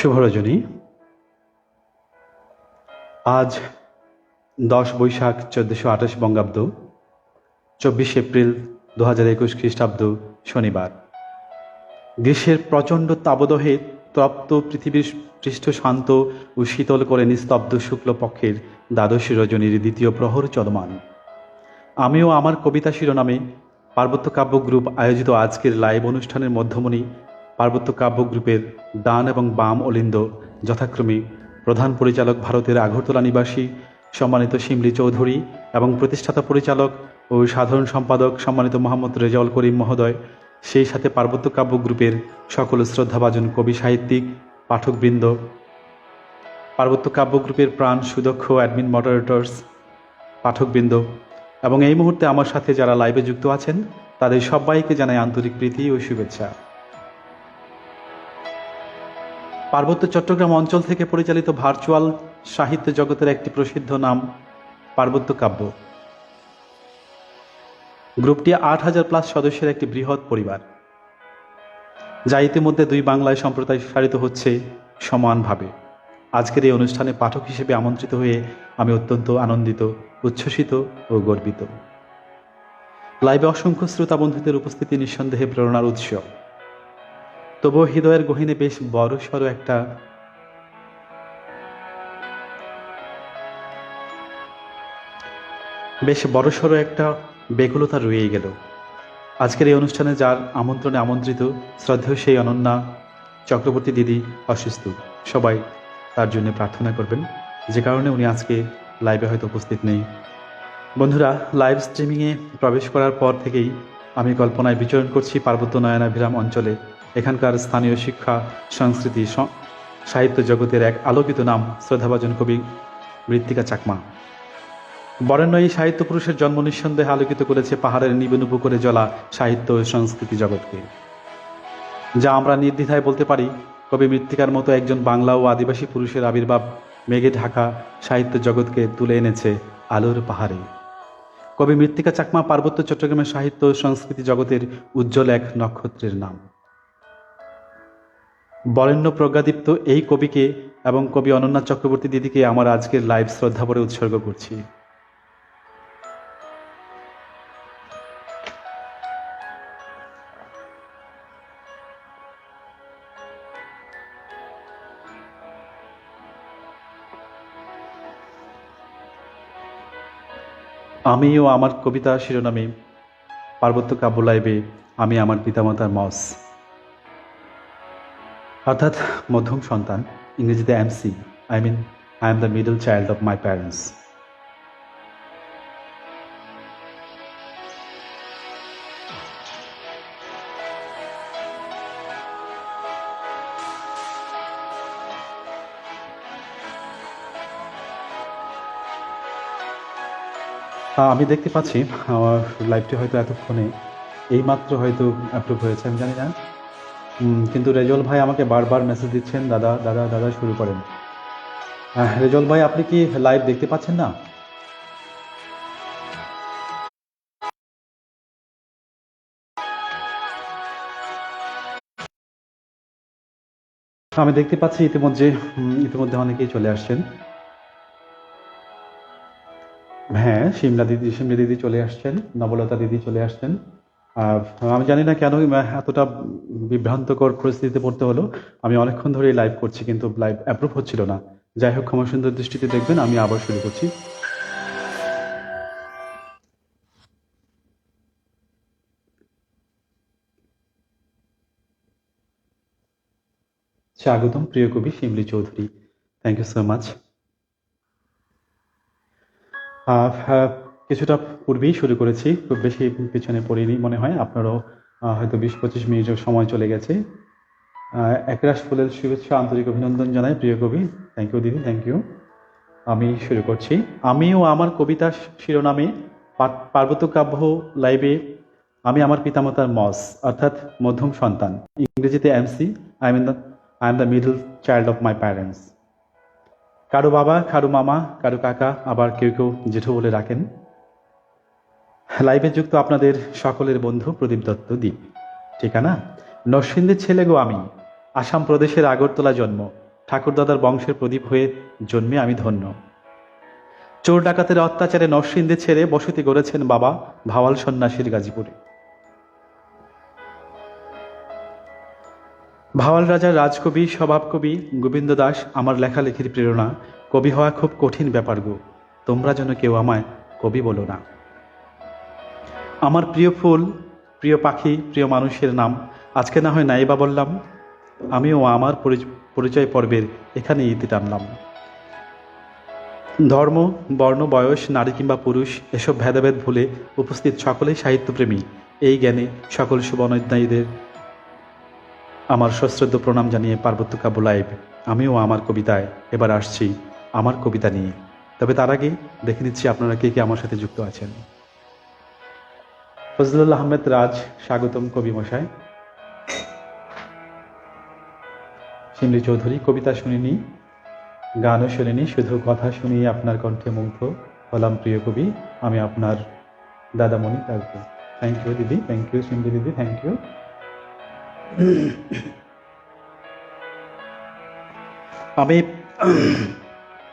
শুভ রজনী। আজ 10 বৈশাখ 1428 বঙ্গাব্দ, 24 এপ্রিল 2021 খ্রিস্টাব্দ, শনিবার। গ্রীষ্মের প্রচণ্ড তাবদহে তপ্ত পৃথিবীর পৃষ্ঠ শান্ত ও শীতল করে নিস্তব্ধ শুক্লপক্ষের দ্বাদশী রজনীর দ্বিতীয় প্রহর চলমান। আমিও আমার কবিতা শিরোনামে পার্বত্য কাব্য গ্রুপ আয়োজিত আজকের লাইভ অনুষ্ঠানের মধ্যমণি পার্বত্য কাব্য গ্রুপের ডান এবং বাম অলিন্দ যথাক্রমে প্রধান পরিচালক ভারতের আগরতলা নিবাসী সম্মানিত শিমলি চৌধুরী এবং প্রতিষ্ঠাতা পরিচালক ও সাধারণ সম্পাদক সম্মানিত মোহাম্মদ রেজাউল করিম মহোদয়, সেই সাথে পার্বত্য কাব্য গ্রুপের সকল শ্রদ্ধাভাজন কবি সাহিত্যিক পাঠকবৃন্দ, পার্বত্য কাব্য গ্রুপের প্রাণ সুদক্ষ অ্যাডমিন মডারেটর্স, পাঠকবৃন্দ এবং এই মুহূর্তে আমার সাথে যারা লাইভে যুক্ত আছেন তাদের সবাইকে জানাই আন্তরিক প্রীতি ও শুভেচ্ছা। পার্বত্য চট্টগ্রাম অঞ্চল থেকে পরিচালিত ভার্চুয়াল সাহিত্য জগতের একটি প্রসিদ্ধ নাম পার্বত্য কাব্য গ্রুপটি ৮,০০০+ সদস্যের একটি বৃহৎ পরিবার, যা ইতিমধ্যে 2 বাংলায় সম্প্রসারিত হচ্ছে সমানভাবে। আজকের এই অনুষ্ঠানে পাঠক হিসেবে আমন্ত্রিত হয়ে আমি অত্যন্ত আনন্দিত, উচ্ছ্বসিত ও গর্বিত। লাইভে অসংখ্য শ্রোতা বন্ধুদের উপস্থিতি নিঃসন্দেহে প্রেরণার উৎস। তবুও হৃদয়ের গহীনে বেশ বড়সড় একটা বেকুলতা রয়েই গেল। আজকের এই অনুষ্ঠানে যার আমন্ত্রণে আমন্ত্রিত শ্রদ্ধেয় সেই অনন্যা চক্রবর্তী দিদি অসুস্থ, সবাই তার জন্য প্রার্থনা করবেন, যে কারণে উনি আজকে লাইভে হয়তো উপস্থিত নেই। বন্ধুরা, লাইভ স্ট্রিমিংয়ে প্রবেশ করার পর থেকেই আমি কল্পনায় বিচরণ করছি পার্বত্য নয়নাভিরাম অঞ্চলে। এখানকার স্থানীয় শিক্ষা, সংস্কৃতি, সাহিত্য জগতের এক আলোকিত নাম শ্রদ্ধাভাজন কবি মৃত্তিকা চাকমা। বরেণ্য এই সাহিত্য পুরুষের জন্ম নিঃসন্দেহে আলোকিত করেছে পাহাড়ের নিবেনুবু করে জ্বলা সাহিত্য ও সংস্কৃতি জগৎকে, যা আমরা নির্দ্বিধায় বলতে পারি কবি মৃত্তিকার মতো একজন বাংলা ও আদিবাসী পুরুষের আবির্ভাব মেঘে ঢাকা সাহিত্য জগৎকে তুলে এনেছে আলোর পাহাড়ে। কবি মৃত্তিকা চাকমা পার্বত্য চট্টগ্রামের সাহিত্য ও সংস্কৃতি জগতের উজ্জ্বল এক নক্ষত্রের নাম। বরেণ্য প্রজ্ঞাদীপ্ত এই কবিকে এবং কবি অনন্যা চক্রবর্তী দিদিকে আমার আজকের লাইভ শ্রদ্ধাভরে উৎসর্গ করছি। আমিও আমার কবিতা শিরোনামে পার্বত্য কাব্য লাইভে আমি আমার পিতামাতার মস, অর্থাৎ মধ্যম সন্তান, ইংরেজিতে MC, I am the middle child of my parents. আমি দেখতে পাচ্ছি আমার লাইভটি হয়তো এতক্ষণে এইমাত্র হয়তো অ্যাপ্রুভ হয়েছে, আমি জানি না, কিন্তু রেজল ভাই আমাকে বারবার মেসেজ দিচ্ছেন, দাদা দাদা দাদা শুরু করেন। রেজল ভাই, আপনি কি লাইভ দেখতে পাচ্ছেন না? আমি দেখতে পাচ্ছি ইতিমধ্যে অনেকেই চলে আসছেন। হ্যাঁ, শিমলা দিদি চলে আসছেন, নবলতা দিদি চলে আসছেন। আমি জানি না কেন এতটা বিভ্রান্তকর পরিস্থিতিতে পড়তে হলো। আমি অনেকক্ষণ ধরে লাইভ করছি, কিন্তু লাইভ অ্যাপ্রুভ হচ্ছিল না। যাই হোক, ক্ষমা সুন্দর দৃষ্টিতে দেখবেন, আমি আবার শুরু করছি। স্বাগতম প্রিয় কবি Shimli Chowdhury, thank you so much. কিছুটা পূর্বেই শুরু করেছি, খুব বেশি পিছনে পড়িনি মনে হয়। আপনারও হয়তো 20-25 মিনিটের সময় চলে গেছে। একরাশ ফুলের শুভেচ্ছা, আন্তরিক অভিনন্দন জানাই প্রিয় কবি। থ্যাংক ইউ দিদি, থ্যাংক ইউ। আমি শুরু করছি। আমিও আমার কবিতা শিরোনামে পার্বত্য কাব্য লাইভে আমি আমার পিতামাতার মস, অর্থাৎ মধ্যম সন্তান, ইংরেজিতে MC, I am the middle child of my parents. কারো বাবা, কারো মামা, কারো কাকা, আবার কেউ কেউ জেঠু বলে ডাকেন। লাইভে যুক্ত আপনাদের সকলের বন্ধু প্রদীপ দত্ত দ্বীপ। ঠিকানা নরসিংদীর ছেলে গো আমি, আসাম প্রদেশের আগরতলা জন্ম, ঠাকুরদাদার বংশের প্রদীপ হয়ে জন্মে আমি ধন্য। চোর ডাকাতের অত্যাচারে নরসিংদী ছেড়ে বসতি গড়েছেন বাবা ভাওয়াল সন্ন্যাসীর গাজীপুরে। ভাওয়াল রাজার রাজকবি স্বভাবকবি গোবিন্দ দাস আমার লেখালেখির প্রেরণা। কবি হওয়া খুব কঠিন ব্যাপার গো, তোমরা যেন কেউ আমায় কবি বলো না। আমার প্রিয় ফুল, প্রিয় পাখি, প্রিয় মানুষের নাম আজকে না হয় নাইবা বললাম, আমিও আমার পরিচয় পর্বের এখানে ইতি টানলাম। ধর্ম, বর্ণ, বয়স, নারী কিংবা পুরুষ এসব ভেদাভেদ ভুলে উপস্থিত সকলেই সাহিত্যপ্রেমী। এই জ্ঞানে সকল শুভনৈদায়ীদের আমার সশ্রদ্ধ প্রণাম জানিয়ে পার্বত্য কাব্য লাইভ আমিও আমার কবিতায় এবার আসছি আমার কবিতা নিয়ে। তবে তার আগে দেখে নিচ্ছি আপনারা কে কে আমার সাথে যুক্ত আছেন। ফজলুল আহমেদ রাজ, স্বাগতম কবি মশাই। শিমলি চৌধুরী, কবিতা শুনিনি, গানও শুনিনি, শুধু কথা শুনিয়ে আপনার কণ্ঠে মুগ্ধ হলাম প্রিয় কবি, আমি আপনার দাদামণি কাকু। থ্যাংক ইউ দিদি, থ্যাংক ইউ শিমলি দিদি, থ্যাংক ইউ। আমি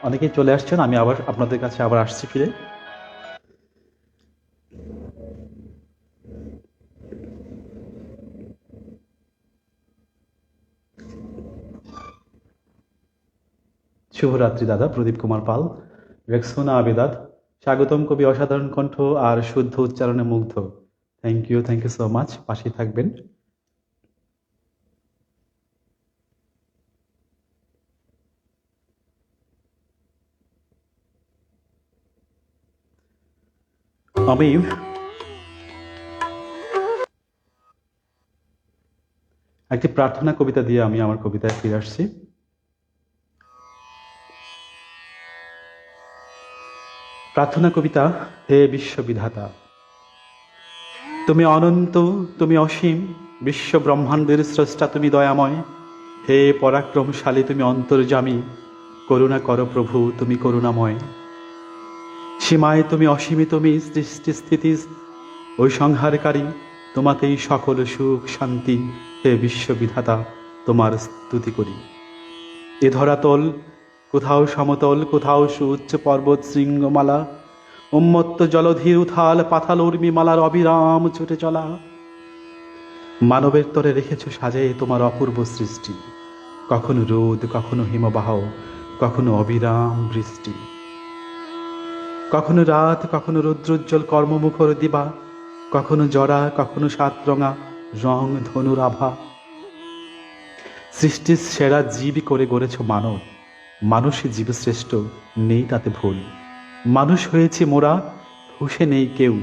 অনেকেই চলে আসছেন, আমি আবার আপনাদের কাছে আবার আসছি ফিরে। শুভরাত্রি দাদা, প্রদীপ কুমার পাল, রেক্সোনা আবেদাত, স্বাগতম কবি, অসাধারণ কণ্ঠ আর শুদ্ধ উচ্চারণে মুগ্ধ। থ্যাংক ইউ সো মাচ, পাশেই থাকবেন। আমি একটি প্রার্থনা কবিতা দিয়ে আমি আমার কবিতায় ফিরে আসছি। প্রার্থনা কবিতা। হে বিশ্ববিধাতা, তুমি অনন্ত, তুমি অসীম, বিশ্ব ব্রহ্মাণ্ডের স্রষ্টা তুমি দয়াময়। হে পরাক্রমশালী তুমি অন্তর্যামী, করুণা করো প্রভু তুমি করুণাময়। সীমায় তুমি অসীমে, তুমি সৃষ্টি স্থিতি ওই সংহারকারী, তোমাতেই সকল সুখ শান্তি। হে বিশ্ববিধাতা, তোমার স্তুতি করি। এ ধরাতল কোথাও সমতল, কোথাও সুউচ্চ পর্বত শৃঙ্গমালা, উন্মত্ত জলধীর উথাল পাথাল উর্মিমালার অবিরাম ছুটে চলা। মানবের তরে রেখেছ সাজে তোমার অপূর্ব সৃষ্টি, কখনো রোদ, কখনো হিমবাহ, কখনো অবিরাম বৃষ্টি, কখনো রাত, কখনো রৌদ্রোজ্জ্বল কর্মমুখর দিবা, কখনো জরা, কখনো সাতরঙা রং ধনুর আভা। সৃষ্টির সেরা জীব করে গড়েছ মানব, মানুষই জীবশ্রেষ্ঠ, নেই তাতে ভুল। মানুষ হয়েছে মোরা, হুঁশে নেই কেউ,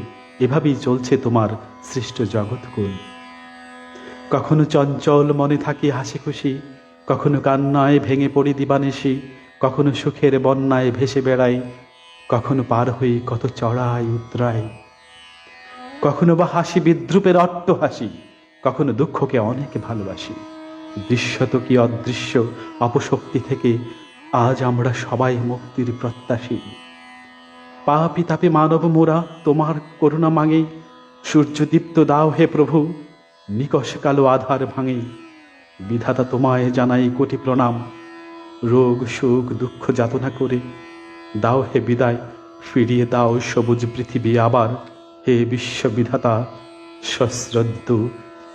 এভাবেই চলছে তোমার সৃষ্ট জগৎকুল। কখনো চঞ্চল মনে থাকি হাসি খুশি, কখনো কান্নায় ভেঙে পড়ি দিবানিশি, কখনো সুখের বন্যায় ভেসে বেড়াই, কখনো পার হই কত চড়াই উতরাই। কখনো বা হাসি বিদ্রুপের অট্টহাসি, কখনো দুঃখকে অনেক ভালোবাসি। দৃশ্যত কি অদৃশ্য অপশক্তি থেকে আজ আমরা সবাই মুক্তির প্রত্যাশী। পাপী তাপে মানব মোরা তোমার করুণা মাঙে, সূর্যদীপ্ত দাও হে প্রভু, নিকষ কালো আধার ভাঙে। বিধাতা তোমায় জানাই কোটি প্রণাম, রোগ সুখ দুঃখ যাতনা করে দাও হে বিদায়, ফিরিয়ে দাও সবুজ পৃথিবী আবার। হে বিশ্ববিধাতা, সশ্রদ্ধ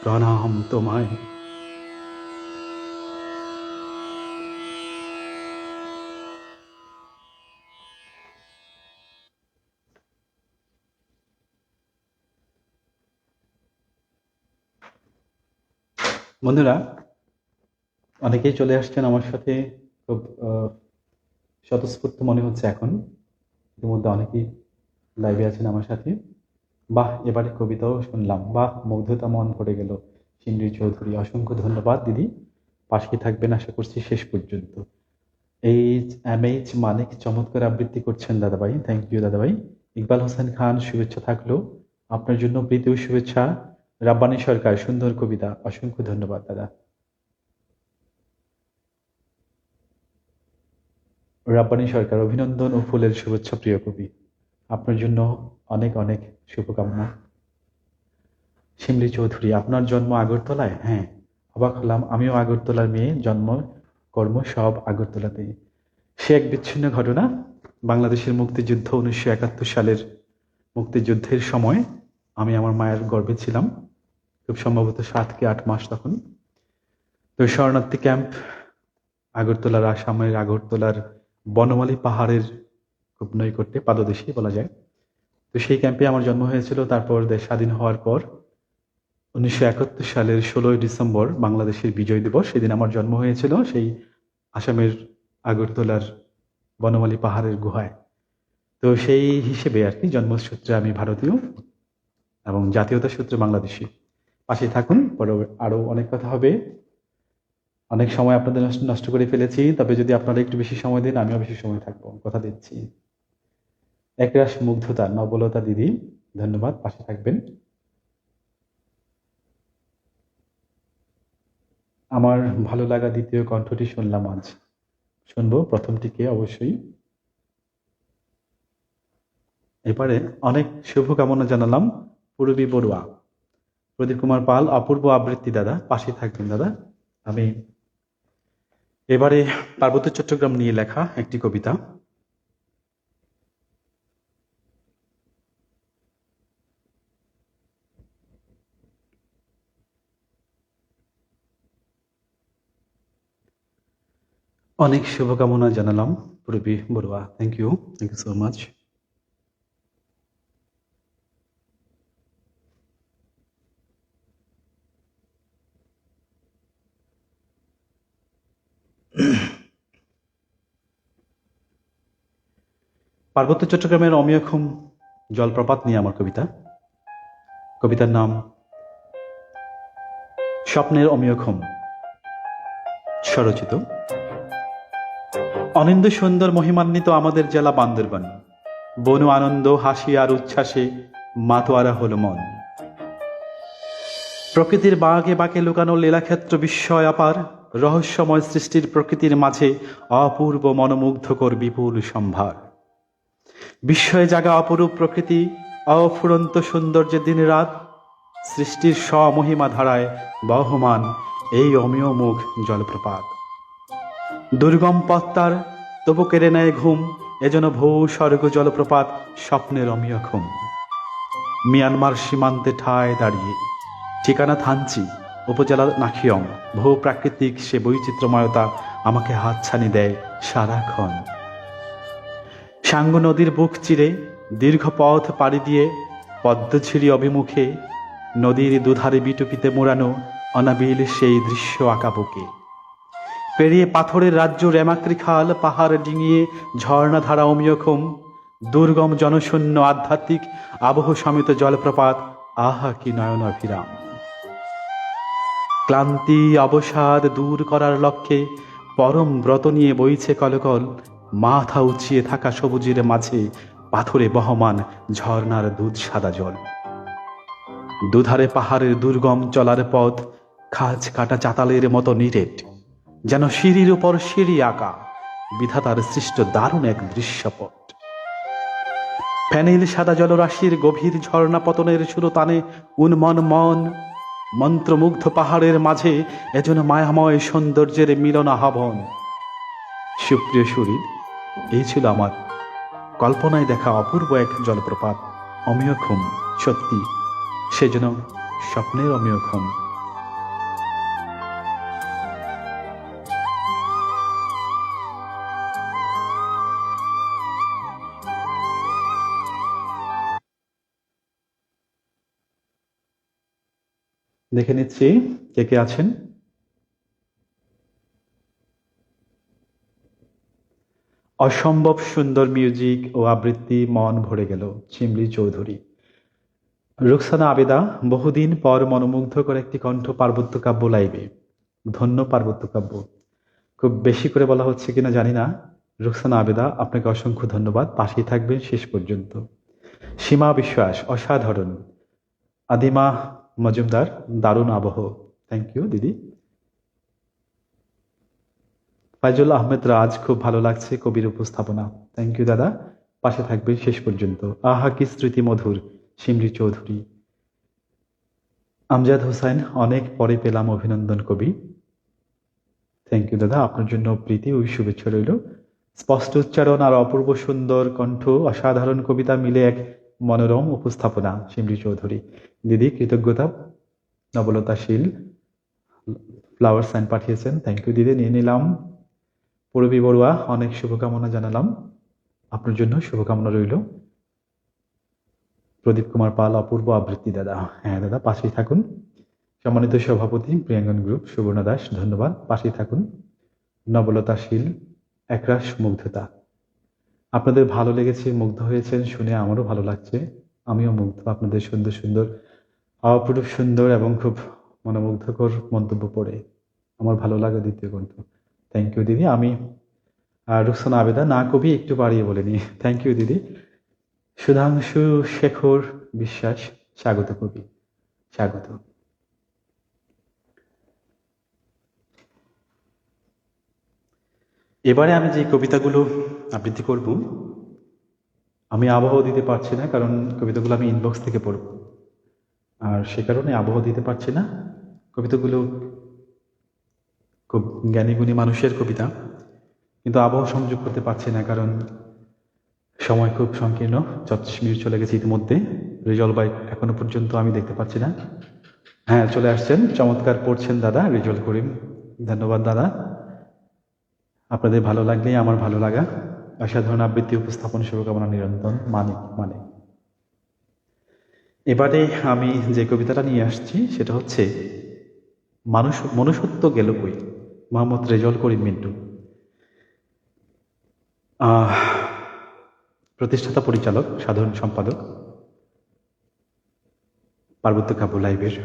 প্রণাম তোমায়। বন্ধুরা, অনেকেই চলে আসছেন আমার সাথে, খুব স্বতঃস্ফূর্ত মনে হচ্ছে এখন। ইতিমধ্যে অনেকেই লাইভে আছেন আমার সাথে। বাহ, এবারে কবিতাও শুনলাম, বাহ, মুগ্ধতা মন ভরে গেল। শিমলি চৌধুরী, অসংখ্য ধন্যবাদ দিদি, পাশে থাকবেন আশা করছি শেষ পর্যন্ত। এইচ মানিক, চমৎকার আবৃত্তি করছেন দাদাভাই, থ্যাংক ইউ দাদাভাই। ইকবাল হোসেন খান, শুভেচ্ছা থাকলো আপনার জন্য, প্রীতি ও শুভেচ্ছা। রাব্বানী সরকার, সুন্দর কবিতা, অসংখ্য ধন্যবাদ দাদা। রাব্বানী সরকার, অভিনন্দন ও ফুলের শুভেচ্ছা প্রিয় কবি, আপনার জন্য অনেক অনেক শুভকামনা। শিমলি চৌধুরী, আপনার জন্ম আগরতলায়? হ্যাঁ, অবাক হলাম, আমিও আগরতলার মেয়ে, জন্ম কর্ম সব আগরতলাতেই। সে এক বিচ্ছিন্ন ঘটনা। বাংলাদেশের মুক্তিযুদ্ধ 1971 সালের মুক্তিযুদ্ধের সময় আমি আমার মায়ের গর্ভে ছিলাম, খুব সম্ভবত 7 কি 8 মাস তখন। তো শরণার্থী ক্যাম্প আগরতলার, আসামের আগরতলার বনমালী পাহাড়ের খুব নৈকট্যে, পাদদেশে বলা যায়। তো সেই ক্যাম্পে আমার জন্ম হয়েছিল। তারপর দেশ স্বাধীন হওয়ার পর 1971 সালের 16ই ডিসেম্বর বাংলাদেশের বিজয় দিবস, সেদিন আমার জন্ম হয়েছিল সেই আসামের আগরতলার বনমালী পাহাড়ের গুহায়। তো সেই হিসেবে আর কি জন্মসূত্রে আমি ভারতীয় এবং জাতীয়তা সূত্রে বাংলাদেশি। পাশে থাকুন, পরে আরো অনেক কথা হবে। অনেক সময় আপনাদের নষ্ট করে ফেলেছি, তবে যদি আপনারা একটু বেশি সময় দেন আমিও বেশি সময় থাকবো, কথা দিচ্ছি। একরাশ মুগ্ধতা, নবলতা দিদি, ধন্যবাদ, পাশে থাকবেন। আমার ভালো লাগা দ্বিতীয় কণ্ঠটি শুনলাম আজ, শুনবো প্রথমটিকে অবশ্যই। এবারে অনেক শুভকামনা জানালাম পূরবী বড়ুয়া, প্রদীপ কুমার পাল, অপূর্ব আবৃত্তি দাদা, পাশে থাকবেন দাদা। আমি এবারে পার্বত্য চট্টগ্রাম নিয়ে লেখা একটি কবিতা। অনেক শুভকামনা জানালাম Purabi Barua, thank you so much. পার্বত্য চট্টগ্রামের অমিয়ক্ষম জলপ্রপাত নিয়ে আমার কবিতা। কবিতার নাম স্বপ্নের অমিয়ক্ষম, স্বরচিত। অনিন্দ সুন্দর মহিমান্বিত আমাদের জেলা বান্দরবান, বনু আনন্দ, হাসি আর উচ্ছ্বাসে মাতোয়ারা হলো মন। প্রকৃতির বাঁকে বাঁকে লুকানো লীলাক্ষেত্র বিস্ময় অপার, রহস্যময় সৃষ্টির প্রকৃতির মাঝে অপূর্ব মনোমুগ্ধকর বিপুল সম্ভার। বিস্ময়ে জাগা অপরূপ প্রকৃতি, অফুরন্ত সৌন্দর্যের দিন রাত, সৃষ্টির স্বমহিমা ধারায় বহমান এই অমিয় মুখ জলপ্রপাত। দুর্গম পথতার তবু কেড়ে নেয় ঘুম, এজন্য ভূ স্বর্গ জলপ্রপাত স্বপ্নের অমিয়ক্ষম। মিয়ানমার সীমান্তে ঠায় দাঁড়িয়ে, ঠিকানা থানচি, উপজেলা নাখিয়ং, ভূ প্রাকৃতিক সে বৈচিত্র্যময়তা আমাকে হাতছানি দেয় সারাক্ষণ। সাঙ্গু নদীর বুক চিরে দীর্ঘ পথ পাড়ি দিয়ে পদ্মঝিরি অভিমুখে নদীর দুধারে বিটুপিতে মোড়ানো অনাবিল সেই দৃশ্য আঁকা বুকে। পেরিয়ে পাথরের রাজ্য রেমাক্রি খাল, পাহাড় ডিঙিয়ে ঝর্ণাধারা অমিয়ক্ষম, দুর্গম জনশূন্য আধ্যাত্মিক আবহ সমিত জলপ্রপাত, আহা কি নয়ন অভিরাম। ক্লান্তি অবসাদ দূর করার লক্ষ্যে পরম ব্রত নিয়ে বইছে কলকল, মাথা উঁচিয়ে থাকা সবুজের মাঝে পাথরে বহমান ঝর্ণার দুধ সাদা জল। দুধারে পাহাড়ের দুর্গম চলার পথ খাঁজ কাটা চাতালের মতো নিরেট, যেন সিঁড়ির উপর সিঁড়ি আঁকা, বিধাতার সৃষ্ট দারুণ এক দৃশ্যপট। ফেনিল সাদা জলরাশির গভীর ঝর্ণা পতনের সুরতানে উন্মন মন, মন্ত্রমুগ্ধ পাহাড়ের মাঝে এজন্য মায়াময় সৌন্দর্যের মিলন আহ্বান। সুপ্রিয় শরীর, এই ছিল আমার কল্পনায় দেখা অপূর্ব এক জলপ্রপাত, অমিয়ক্ষম। সত্যি সেজন্য স্বপ্নের অমিয়ক্ষম। দেখে নিচ্ছি কে কে আছেন। অসম্ভব সুন্দর মিউজিক ও আবৃত্তি, মন ভরে গেল, চিমলি চৌধুরী। রুকসানা আবেদা, বহুদিন পর মনোমুগ্ধ করে একটি কণ্ঠ পার্বত্য কাব্য লাইভে। ধন্য পার্বত্য কাব্য, খুব বেশি করে বলা হচ্ছে কিনা জানি না। রুকসানা আবেদা, আপনাকে অসংখ্য ধন্যবাদ, পাশেই থাকবেন শেষ পর্যন্ত। সীমা বিশ্বাস, অসাধারণ। আদিমা মজুমদার, দারুণ আবহ, থ্যাংক ইউ দিদি। ফাইজুল আহমেদ রাজ, খুব ভালো লাগছে কবির উপস্থাপনা, থ্যাংক ইউ দাদা, পাশে থাকবেন শেষ পর্যন্ত। আহা কি স্মৃতি মধুর, শিমরি চৌধুরী। আমজাদ হোসেন, অনেক পরে পেলাম অভিনন্দন কবি। থ্যাংক ইউ দাদা, আপনার জন্য প্রীতি ও শুভেচ্ছা রইল। স্পষ্ট উচ্চারণ আর অপূর্ব সুন্দর কণ্ঠ, অসাধারণ কবিতা মিলে এক মনোরম উপস্থাপনা। শিমলি চৌধুরী দিদি কৃতজ্ঞতা। নবলতাশীল ফ্লাওয়ার সাইন পাঠিয়েছেন, থ্যাংক ইউ দিদি, নিয়ে নিলাম। পূরবী বড়ুয়া অনেক শুভকামনা জানালাম, আপনার জন্য শুভকামনা রইল। প্রদীপ কুমার পাল অপূর্ব আবৃত্তি দাদা, হ্যাঁ দাদা পাশেই থাকুন। সম্মানিত সভাপতি প্রিয়াঙ্গন গ্রুপ সুবর্ণা দাস ধন্যবাদ, পাশেই থাকুন। নবলতাশীল একরাশ মুগ্ধতা, আপনাদের ভালো লেগেছে, মুগ্ধ হয়েছেন শুনে আমারও ভালো লাগছে। আমিও মুগ্ধ আপনাদের সুন্দর সুন্দর অপরূপ সুন্দর এবং খুব মনোমুগ্ধকর মন্তব্য পড়ে আমার ভালো লাগে। দ্বিতীয় কণ্ঠ, থ্যাংক ইউ দিদি। আমি রুকসানা আবেদা না কবি একটু বাড়িয়ে বলিনি, থ্যাংক ইউ দিদি। সুধাংশু শেখর বিশ্বাস স্বাগত কবি, স্বাগত। এবারে আমি যে কবিতাগুলো আবৃত্তি করব, আমি আবহ দিতে পারছি না, কারণ কবিতাগুলো আমি ইনবক্স থেকে পড়ব, আর সে কারণে আবহ দিতে পারছি না। কবিতাগুলো খুব জ্ঞানীগুণী মানুষের কবিতা, কিন্তু আবহ সংযোগ করতে পারছি না, কারণ সময় খুব সংকীর্ণ। 34 মিনিট চলে গেছে ইতিমধ্যে। রেজল ভাই এখনো পর্যন্ত আমি দেখতে পাচ্ছি না। হ্যাঁ চলে আসছেন, চমৎকার পড়ছেন দাদা রেজল করিম, ধন্যবাদ দাদা। আপনাদের ভালো লাগলেই আমার ভালো লাগা। অসাধারণ আবৃত্তি উপস্থাপন, শুভকামনা নিরন্তর। মানে এবারে আমি যে কবিতাটা নিয়ে আসছি সেটা হচ্ছে মনুষ্যত্ব গেল কই, মোহাম্মদ রেজল করিম মিন্টু। প্রতিষ্ঠাতা পরিচালক সাধারণ সম্পাদক পার্বত্য কাব্য লাইভের।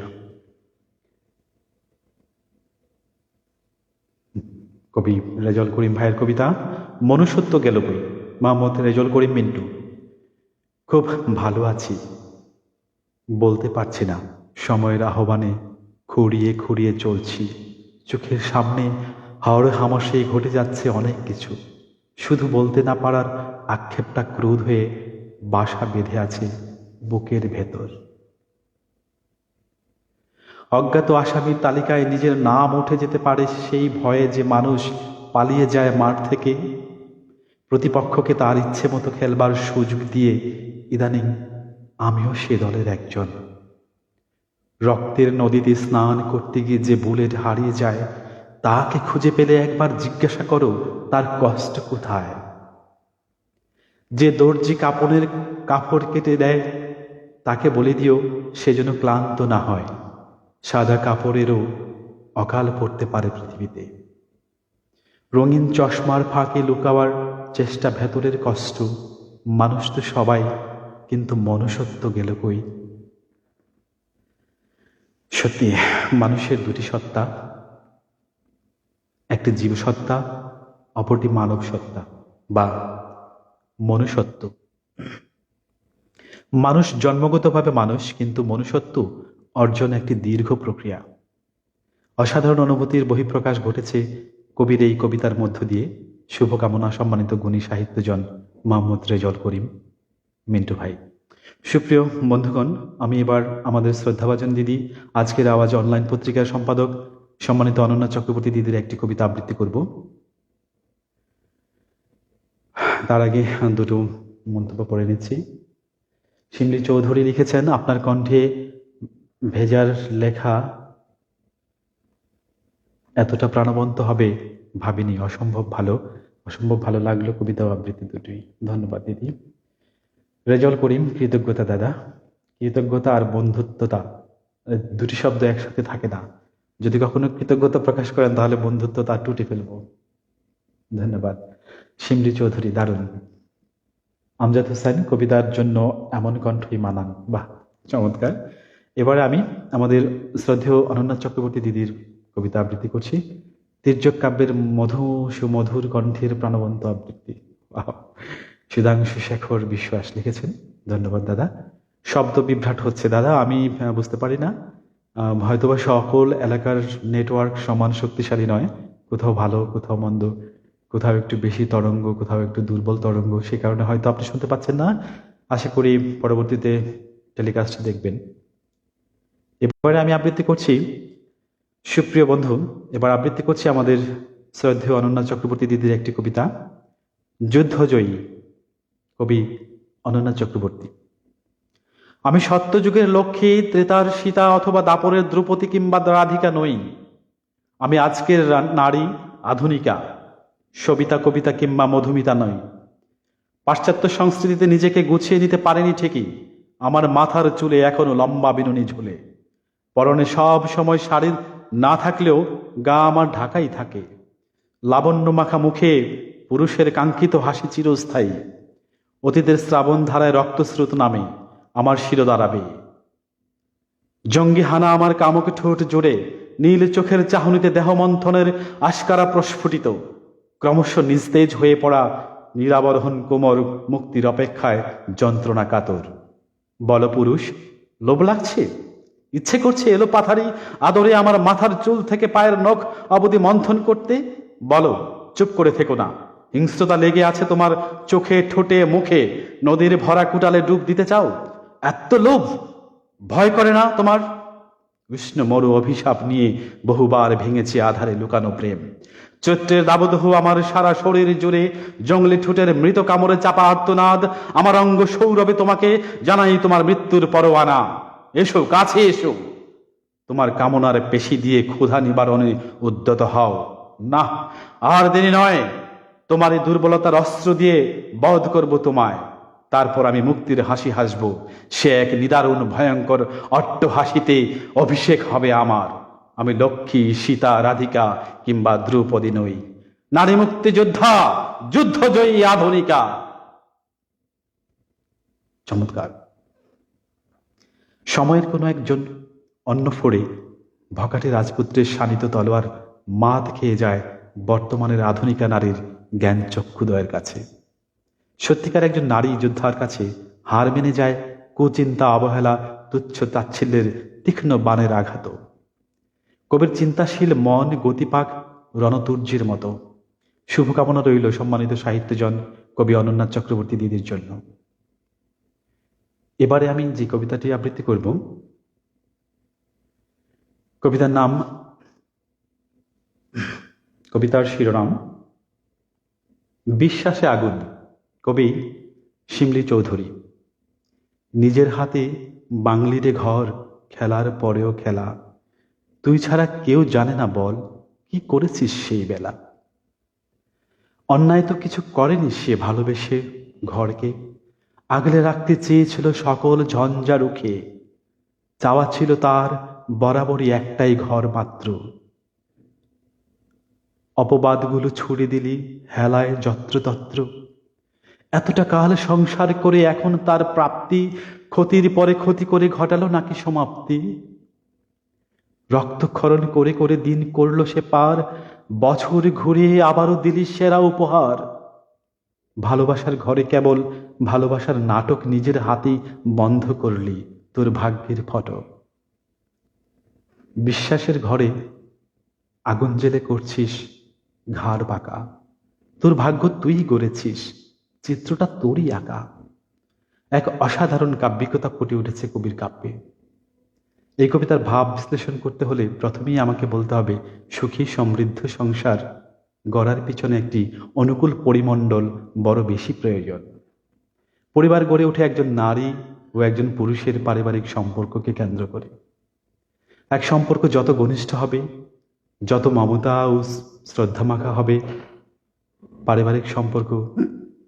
কবি রেজল করিম ভাইয়ের কবিতা মনুষ্যত্ব গেল কই, মোহাম্মদ রেজল করিম মিন্টু। খুব ভালো আছি, বলতে পারছি না, সময়ের আহ্বানে খুঁড়িয়ে খুঁড়িয়ে চলছি। চোখের সামনে হাওড়ে হামাশেই ঘটে যাচ্ছে অনেক কিছু, শুধু বলতে না পারার আক্ষেপটা ক্রোধ হয়ে বাসা বেঁধে আছে বুকের ভেতর। অজ্ঞাত আসামির তালিকায় নিজের নাম উঠে যেতে পারে সেই ভয়ে যে মানুষ পালিয়ে যায় মাঠ থেকে, প্রতিপক্ষকে তার ইচ্ছে মতো খেলবার সুযোগ দিয়ে। ইদানিং আমিও সে দলের একজন। রক্তের নদীতে স্নান করতে গিয়ে যে বুলেট হারিয়ে যায়, তাকে খুঁজে পেলে একবার জিজ্ঞাসা করো তার কষ্ট কোথায়। যে দর্জি কাপড় কেটে দেয়, তাকে বলে দিও সে যেন ক্লান্ত না হয়। সাদা কাপড়েরও অকাল পড়তে পারে পৃথিবীতে। রঙিন চশমার ফাঁকে লুকাবার চেষ্টা ভেতরের কষ্ট। মানুষ তো সবাই, কিন্তু মনুষ্যত্ব গেল কই। সত্যি মানুষের দুটি সত্তা, একটি জীবসত্তা, অপরটি মানব সত্তা বা মনুষ্যত্ব। মানুষ জন্মগতভাবে মানুষ, কিন্তু মনুষ্যত্ব অর্জন একটি দীর্ঘ প্রক্রিয়া। অসাধারণ অনুভূতির বহিঃপ্রকাশ ঘটেছে কবির এই কবিতার মধ্য দিয়ে। শুভকামনা সম্মানিত গুণী সাহিত্যজন মোহাম্মদ রেজল করিম মিন্টু ভাই। সুপ্রিয় বন্ধুগণ, আমি এবার আমাদের শ্রদ্ধাভাজন দিদি, আজকের আওয়াজ অনলাইন পত্রিকার সম্পাদক সম্মানিত অনন্যা চক্রবর্তী দিদির একটি কবিতা আবৃত্তি করব। তার আগে দুটো মন্তব্য পড়ে নিচ্ছি। শিমলি চৌধুরী লিখেছেন, আপনার কণ্ঠে ভেজার লেখা এতটা প্রাণবন্ত হবে ভাবিনি। অসম্ভব ভালো লাগলো কবিতা ও আবৃত্তি দুটোই। ধন্যবাদ দিদি। রেজল করিম কৃতজ্ঞতা দাদা। কৃতজ্ঞতা আর বন্ধুত্বতা দুটি শব্দ একসাথে থাকে না। যদি কখনো কৃতজ্ঞতা প্রকাশ করেন তাহলে বন্ধুত্বতা টুটে ফেলবো। ধন্যবাদ। শিমলি চৌধুরী দারুণ। আমজাদ হোসেন কবিতার জন্য এমন কণ্ঠই মানান। বাহ, চমৎকার। এবারে আমি আমাদের শ্রদ্ধেয় অনন্যা চক্রবর্তী দিদির কবিতা আবৃত্তি করছি। তির্যক কাব্যের সুমধুর কণ্ঠের প্রাণবন্ত আবৃত্তি। সুধাংশু শেখর বিশ্বাস লিখেছেন, ধন্যবাদ দাদা। শব্দ বিভ্রাট হচ্ছে দাদা, আমি বুঝতে পারি না। হয়তোবা সকল এলাকার নেটওয়ার্ক সমান শক্তিশালী নয়, কোথাও ভালো কোথাও মন্দ, কোথাও একটু বেশি তরঙ্গ কোথাও একটু দুর্বল তরঙ্গ, সে কারণে হয়তো আপনি শুনতে পাচ্ছেন না। আশা করি পরবর্তীতে টেলিকাস্ট দেখবেন। এবারে আমি আবৃত্তি করছি সুপ্রিয় বন্ধু, এবার আবৃত্তি করছি আমাদের শ্রদ্ধেয় অনন্যা চক্রবর্তী দিদির একটি কবিতা, যুদ্ধজয়ী। কবি অনন্যা চক্রবর্তী। আমি সত্যযুগের লক্ষ্মী, ত্রেতার সীতা অথবা দাপরের দ্রৌপদী কিংবা রাধিকা নই। আমি আজকের নারী, আধুনিকা, সবিতা, কবিতা কিংবা মধুমিতা নই। পাশ্চাত্য সংস্কৃতিতে নিজেকে গুছিয়ে নিতে পারেনি ঠিকই, আমার মাথার চুলে এখনো লম্বা বিনুনি ঝুলে। পরনে সব সময় শাড়ি না থাকলেও গা আমার ঢাকাই থাকে। লাবণ্য মাখা মুখে পুরুষের কাঙ্ক্ষিত হাসি চিরস্থায়ী। অতীতের শ্রাবণ ধারায় রক্তস্রোত নামে আমার শিরদাঁড়াবে। জঙ্গি হানা আমার কামক ঠোঁট জোড়ে, নীল চোখের চাহনিতে দেহমন্থনের আশকারা প্রস্ফুটিত। ক্রমশ নিস্তেজ হয়ে পড়া নিরাবরহন কোমর মুক্তির অপেক্ষায় যন্ত্রণা কাতর। বল পুরুষ, লোভ লাগছে? ইচ্ছে করছে এলো পাথারি আদরে আমার মাথার চুল থেকে পায়ের নখ অবধি মন্থন করতে? বলো, চুপ করে থেকো না। হিংস্রতা লেগে আছে তোমার চোখে, ঠোঁটে, মুখে। নদীর ভরা কুটালে ডুব দিতে চাও? এত লোভ ভয় করে না তোমার? কৃষ্ণ মরু অভিশাপ নিয়ে বহুবার ভেঙেছে আধারে লুকানো প্রেম। চৈত্রের দাবদাহ আমার সারা শরীর জুড়ে, জঙ্গলি ঠোঁটের মৃত কামড়ে চাপা আর্তনাদ। আমার অঙ্গ সৌরভে তোমাকে জানাই তোমার মৃত্যুর পরোয়ানা। এসো, কাছে এসো, তোমার কামনার পেশি দিয়ে ক্ষুধা নিবারণে উদ্যত হও। না, আর দেরি নয়। তোমার এই দুর্বলতার অস্ত্র দিয়ে বধ করব তোমায়। তারপর আমি মুক্তির হাসি হাসব। সে এক নিদারুণ ভয়ঙ্কর অট্ট হাসিতে অভিষেক হবে আমার। আমি লক্ষ্মী, সীতা, রাধিকা কিংবা দ্রৌপদী নই। নারী মুক্তি যোদ্ধা, যুদ্ধজয়ী আধুনিকা। চমৎকার। সময়ের কোনো একজন অন্য ফোড়ে ভকাটে রাজপুত্রের শানিত তলোয়ার মাত খেয়ে যায় বর্তমানের আধুনিকা নারীর জ্ঞান চক্ষুদয়ের কাছে। সত্যিকার একজন নারী যোদ্ধার কাছে হার মেনে যায় কুচিন্তা, অবহেলা, তুচ্ছ তাচ্ছিল্যের তীক্ষ্ণ বাণের আঘাত। কবির চিন্তাশীল মন গতিপাক রণতুর্যের মতো। শুভকামনা রইল সম্মানিত সাহিত্যজন কবি অনন্যা চক্রবর্তী দিদির জন্য। এবারে আমি যে কবিতাটি আবৃত্তি করব, কবিতার নাম, কবিতার শিরোনাম বিশ্বাসে আগুন। কবি শিমলি চৌধুরী। নিজের হাতে বাংলিরে ঘর, খেলার পরেও খেলা। তুই ছাড়া কেউ জানে না, বল কি করেছিস সেই বেলা। অন্যায় তো কিছু করেনি সে, ভালোবেসে ঘরকে আগলে রাখতে চেয়েছিল সকল ঝঞ্ঝা রুখে। চাওয়া ছিল তার বরাবরই একটাই ঘর মাত্র। অপবাদগুলো ছুড়ে দিলি হেলায় যত্রতত্র। এতটা কাল সংসার করে এখন তার প্রাপ্তি, ক্ষতির পরে ক্ষতি করে ঘটালো নাকি সমাপ্তি। রক্তক্ষরণ করে করে দিন করলো সে পার, বছর ঘুরিয়ে আবারও দিলি সেরা উপহার। ভালোবাসার ঘরে কেবল ভালোবাসার নাটক নিজের হাতেই বন্ধ করলি তোর ভাগ্যের ফটক। বিশ্বাসের ঘরে আগুন জেলে করছিস ঘাড় বাঁকা। তোর ভাগ্য তুই গড়েছিস, চিত্রটা তোরই আঁকা। এক অসাধারণ কাব্যিকতা ফুটে উঠেছে কবির কাব্যে। এই কবিতার ভাব বিশ্লেষণ করতে হলে প্রথমেই আমাকে বলতে হবে, সুখী সমৃদ্ধ সংসার গড়ার পিছনে একটি অনুকূল পরিমণ্ডল বড় বেশি প্রয়োজন। পরিবার গড়ে ওঠে একজন নারী ও একজন পুরুষের পারিবারিক সম্পর্ককে কেন্দ্র করে। এক সম্পর্ক যত ঘনিষ্ঠ হবে, যত মমতা ও শ্রদ্ধামাখা হবে, পারিবারিক সম্পর্ক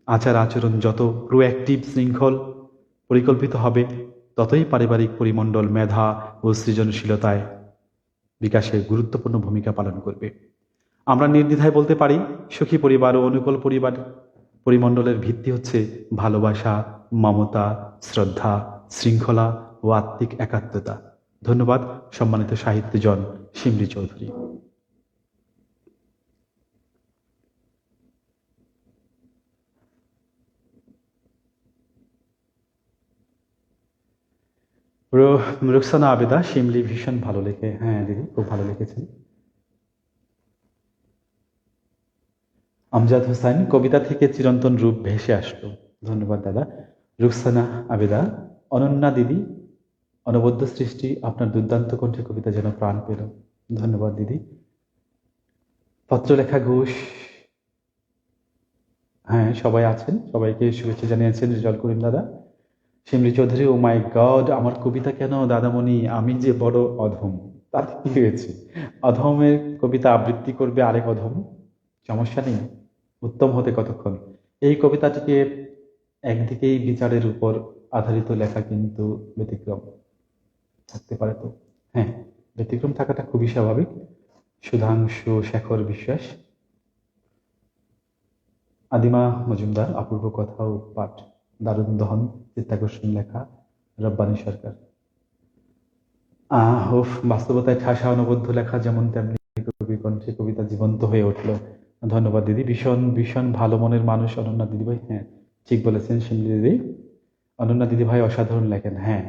আচার আচরণ যত প্রোঅ্যাক্টিভ, শৃঙ্খল, পরিকল্পিত হবে, ততই পারিবারিক পরিমণ্ডল মেধা ও সৃজনশীলতায় বিকাশে গুরুত্বপূর্ণ ভূমিকা পালন করবে। আমরা নির্দ্বিধায় বলতে পারি, সুখী পরিবার ও অনুকূল পরিবার পরিমণ্ডলের ভিত্তি হচ্ছে ভালোবাসা, মমতা, শ্রদ্ধা, শৃঙ্খলা ও আত্মিক একাত্মতা। ধন্যবাদ সম্মানিত সাহিত্যজন শিমলি চৌধুরী। রুকসানা আবেদা, শিমলি ভীষণ ভালো লেখে। হ্যাঁ দিদি, খুব ভালো লিখেছেন। আমজাদ হোসেন, কবিতা থেকে চিরন্তন রূপ ভেসে আসলো। ধন্যবাদ দাদা। রুকসানা আবেদা, অনন্যা দিদি, অনবদ্য সৃষ্টি, আপনার দুর্দান্ত কণ্ঠে কবিতা যেন প্রাণ পেল। ধন্যবাদ দিদি। পত্রলেখা ঘোষ, হ্যাঁ সবাই আছেন, সবাইকে শুভেচ্ছা জানিয়েছেন রেজাউল করিম দাদা। শিমলি চৌধুরী, ও মাই গড, আমার কবিতা কেন দাদামণি, আমি যে বড় অধম। তাতে কি হয়েছে? অধমের কবিতা আবৃত্তি করবে আরেক অধম, সমস্যা নেই। উত্তম হতে কতক্ষণ। এই কবিতাটিকে একদিকেই বিচারের উপর আধারিত লেখা কিন্তু ব্যতিক্রম থাকতে পারে তো। হ্যাঁ, ব্যতিক্রম থাকাটা খুবই স্বাভাবিক। সুধাংশু শেখর বিশ্বাস, আদিমা মজুমদার, অপূর্ব কথা ও পাঠ, দারুণ দহন, চিত্তাকর্ষণ লেখা, রব্বানী সরকার। বাস্তবতায় ঠাসা অনবদ্য লেখা যেমন তেমনি কবি কণ্ঠে কবিতা জীবন্ত হয়ে উঠল। ধন্যবাদ দিদি, ভীষণ ভীষণ ভালো মনের মানুষ অনন্যা দিদিভাই। হ্যাঁ ঠিক বলেছেন শিমলি দিদি, অনন্যা দিদিভাই অসাধারণ লেখেন। হ্যাঁ,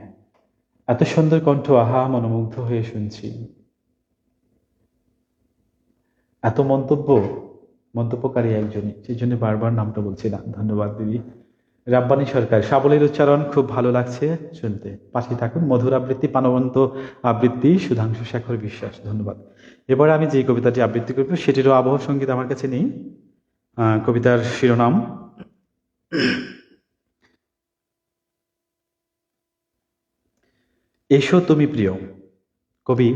এত সুন্দর কণ্ঠ, আহা মনোমুগ্ধ হয়ে শুনছি। এত মন্তব্যকারী একজনই, সেই জন্য বারবার নামটা বলছি না। ধন্যবাদ দিদি। রাব্বানী সরকার, সাবলীর উচ্চারণ খুব ভালো লাগছে শুনতে, পাশে থাকুন। মধুর আবৃত্তি, প্রাণবন্ত আবৃত্তি, সুধাংশু শেখর বিশ্বাস, ধন্যবাদ। এবার আমি যে কবিতাটি আবৃত্তি করব সেটিরও আবহ সঙ্গীত আমার কাছে নেই। কবিতার শিরোনাম এসো তুমি প্রিয়। কবি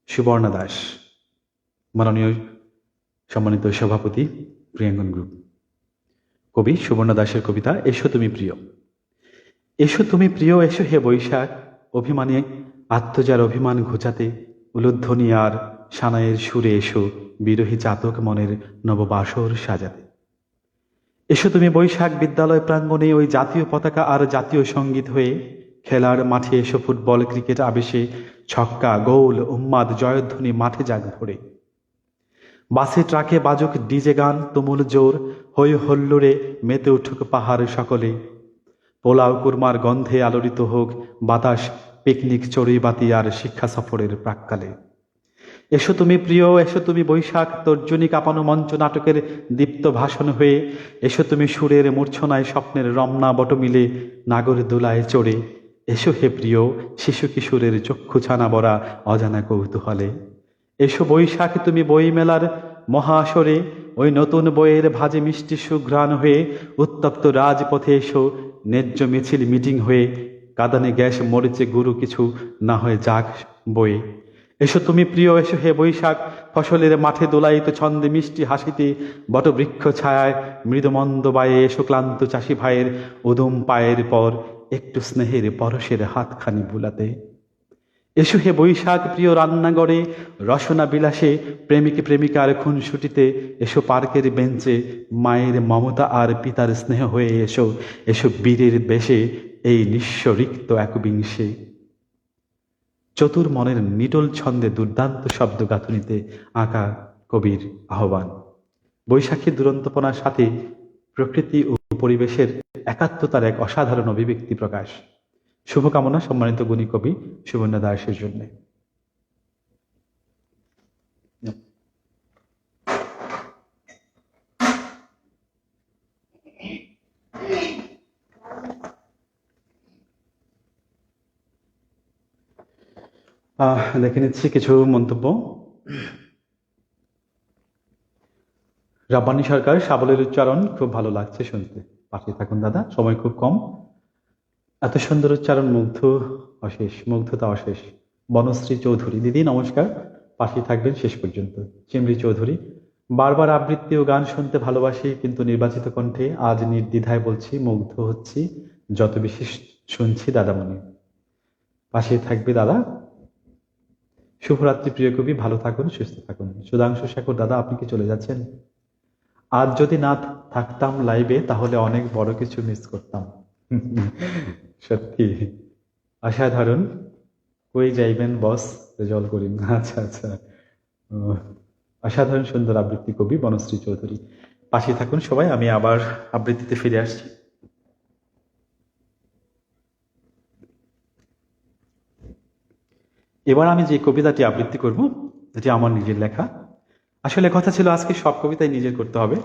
সুবর্ণা দাস, মাননীয় সম্মানিত সভাপতি প্রিয়াঙ্গন গ্রুপ। কবি সুবর্ণা দাসের কবিতা এসো তুমি প্রিয়। এসো তুমি প্রিয়, এসো হে বৈশাখ, অভিমানে আত্মজার অভিমান ঘোচাতে, উলুধ্বনি আর সানাইয়ের সুরে এসো বিরোহী চাতক মনের নববাসর সাজাতে। এসো তুমি বৈশাখ, বিদ্যালয় প্রাঙ্গণে ওই জাতীয় পতাকা আর জাতীয় সঙ্গীত হয়ে, খেলার মাঠে এসো ফুটবল ক্রিকেট আবেশে, ছক্কা গোল উন্মাদ জয়ধ্বনি মাঠে জাগ ভরে। বাসে ট্রাকে বাজুক ডিজে গান তুমুল জোর, হই হল্লুরে মেতে উঠুক পাহাড় সকলে। পোলাও কুরমার গন্ধে আলোড়িত হোক বাতাস, পিকনিক চড়ুই বাতি আর শিক্ষা সফরের প্রাক্কালে। এসো তুমি প্রিয়, এসো তুমি বৈশাখ, তর্জনী কাঁপানো মঞ্চ নাটকের দীপ্ত ভাষণ হয়ে, এসো তুমি সুরের মূর্ছনায় স্বপ্নের রমনা বট মিলে নাগর দোলায় চড়ে। এসো হে প্রিয়, শিশু কিশোরের চক্ষু ছানা বরা অজানা কৌতূহলে। এসো বৈশাখ, তুমি বই মেলার মহাসরে, ওই নতুন বইয়ের ভাজে মিষ্টি সুঘ্রাণ হয়ে, উত্তপ্ত রাজপথে এসো ন্যায্য মিছিল মিটিং হয়ে, কাঁদানে গ্যাস মরিচে গুরু কিছু না হয়ে যাক বয়ে। এসো তুমি প্রিয়, এসো হে বৈশাখ, ফসলের মাঠে দোলায়িত ছন্দে মিষ্টি হাসিতে, বটবৃক্ষ ছায়ায় মৃদমন্দ বায়ে এসো ক্লান্ত চাষি ভাইয়ের উদম পায়ের পর একটু স্নেহের পরশের হাতখানি বুলাতে। এসো হে বৈশাখ প্রিয়, রান্নাঘরে রসনা বিলাসে প্রেমিক প্রেমিকার খুনসুটিতে, এসো পার্কের বেঞ্চে মায়ের মমতা আর পিতার স্নেহ হয়ে এসো, এসো বীরের বেশে এই নিঃস্ব রিক্ত একবিংশে। চতুর মনের নিটল ছন্দে দুর্দান্ত শব্দ গাঁথুনিতে আঁকা কবির আহ্বান। বৈশাখী দুরন্তপনার সাথে প্রকৃতি ও পরিবেশের একাত্মতার এক অসাধারণ অভিব্যক্তি প্রকাশ। শুভকামনা সম্মানিত গুণী কবি সুবর্ণা দাসের জন্য। দেখে নিচ্ছি কিছু মন্তব্য। রাব্বানী সরকার, সাবলীর উচ্চারণ খুব ভালো লাগছে শুনতে, পাশে থাকুন দাদা, সময় খুব কম। এত সুন্দর উচ্চারণ, মুগ্ধতা অশেষ। বনশ্রী চৌধুরী, দিদি নমস্কার, পাশে থাকবেন শেষ পর্যন্ত। চিমলি চৌধুরী, বারবার আবৃত্তি ও গান শুনতে ভালোবাসি, কিন্তু নির্বাচিত কণ্ঠে আজ নির্দ্বিধায় বলছি, মুগ্ধ হচ্ছি যত বেশি শুনছি দাদামণি। পাশে থাকবে দাদা। শুভরাত্রি প্রিয় কবি, ভালো থাকুন, সুস্থ থাকুন। সুধাংশু শেখর দাদা, আপনি কি চলে যাচ্ছেন? আজ যদি না থাকতাম লাইভে তাহলে অনেক বড় কিছু মিস করতাম। সত্যি অসাধারণ। কই যাইবেন বস, রেজাউল করিম। আচ্ছা আচ্ছা, অসাধারণ সুন্দর আবৃত্তি কবি বনশ্রী চৌধুরী। পাশে থাকুন সবাই, আমি আবার আবৃত্তিতে ফিরে আসছি। এবার আমি যে কবিতাটি আবৃত্তি করব এটি আমার নিজের লেখা। আসলে কথা ছিল আজকে সব কবিতাই নিজের করতে হবে।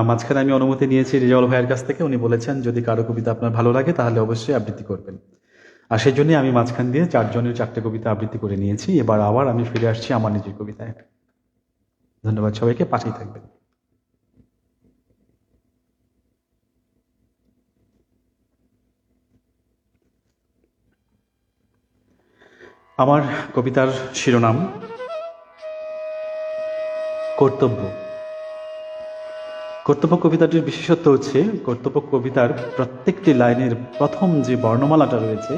মাঝখানে আমি অনুমতি নিয়েছি রেজাউল ভাইয়ের কাছ থেকে, উনি বলেছেন যদি কারো কবিতা আপনার ভালো লাগে তাহলে অবশ্যই আবৃত্তি করবেন। আর সেই জন্যই আমি মাঝখান দিয়ে 4 জনের 4টে কবিতা আবৃত্তি করে নিয়েছি। এবার আবার আমি ফিরে আসছি আমার নিজের কবিতায়। ধন্যবাদ সবাইকে, পাশেই থাকবেন। আমার কবিতার শিরোনাম কর্তব্য। কর্তব্য কবিতাটির বিশেষত্ব হচ্ছে, কর্তব্য কবিতার প্রত্যেকটি লাইনের প্রথম যে বর্ণমালাটা রয়েছে,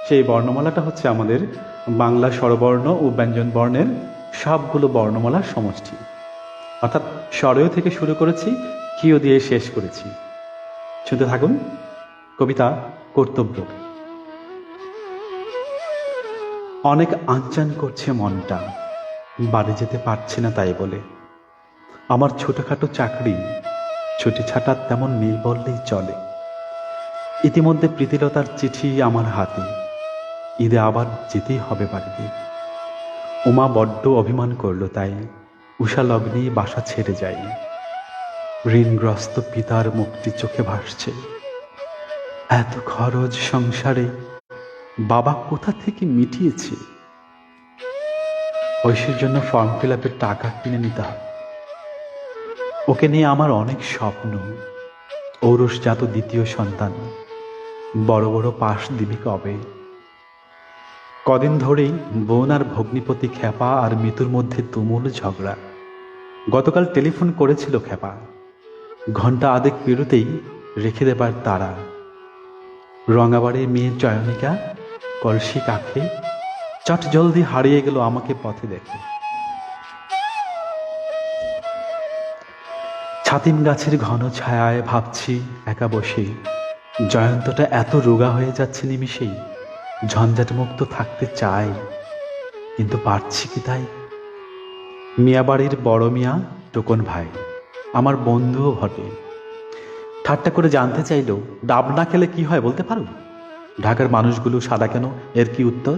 সেই বর্ণমালাটা হচ্ছে আমাদের বাংলা স্বরবর্ণ ও ব্যঞ্জন বর্ণের সবগুলো বর্ণমালার সমষ্টি। অর্থাৎ স্বরেও থেকে শুরু করেছি, কিও দিয়ে শেষ করেছি। শুনতে থাকুন। কবিতা কর্তব্য। অনেক আনচান করছে মনটা, বাড়ি যেতে পারছে না তাই বলে। আমার ছোটখাটো চাকরি, ছুটি ছাটা তেমন নেই বললেই চলে। ইতিমধ্যে প্রীতিলতার চিঠি আমার হাতে, ঈদে আবার যেতেই হবে বাড়িতে। উমা বড্ড অভিমান করলো তাই উষা লগ্নে বাসা ছেড়ে যাই। ঋণগ্রস্ত পিতার মুখটি চোখে ভাসছে। এত খরচ সংসারে বাবা কোথা থেকে মিটিয়েছে? ঐশীর জন্য ফর্ম ফিল আপের টাকা কিনে নিতে হবে। ওকে নিয়ে আমার অনেক স্বপ্ন। ঔরসজাত দ্বিতীয় সন্তান, বড় বড় পাশ দিবি কবে? কদিন ধরেই বোন আর ভগ্নিপতি খ্যাপা আর মিতুর মধ্যে তুমুল ঝগড়া। গতকাল টেলিফোন করেছিল খ্যাপা, ঘন্টা আধেক পেরোতেই রেখে দেবার তারা। রঙাবাড়ির মেয়ে চয়নিকা কলসি কাঁখে চট জলদি হারিয়ে গেল আমাকে পথে দেখে। ছাতিম গাছের ঘন ছায়ায় ভাবছি একা বসে, জয়ন্তটা এত রোগা হয়ে যাচ্ছে নিমিষেই। ঝঞ্ঝাট মুক্ত থাকতে চাই, কিন্তু পারছি কি তাই? মিয়াবাড়ির বড় মিয়া টোকন ভাই আমার বন্ধুও ঘটে। ঠাট্টা করে জানতে চাইল, ডাব না খেলে কি হয় বলতে পারো? ঢাকার মানুষগুলো সাদা কেন, এর কি উত্তর?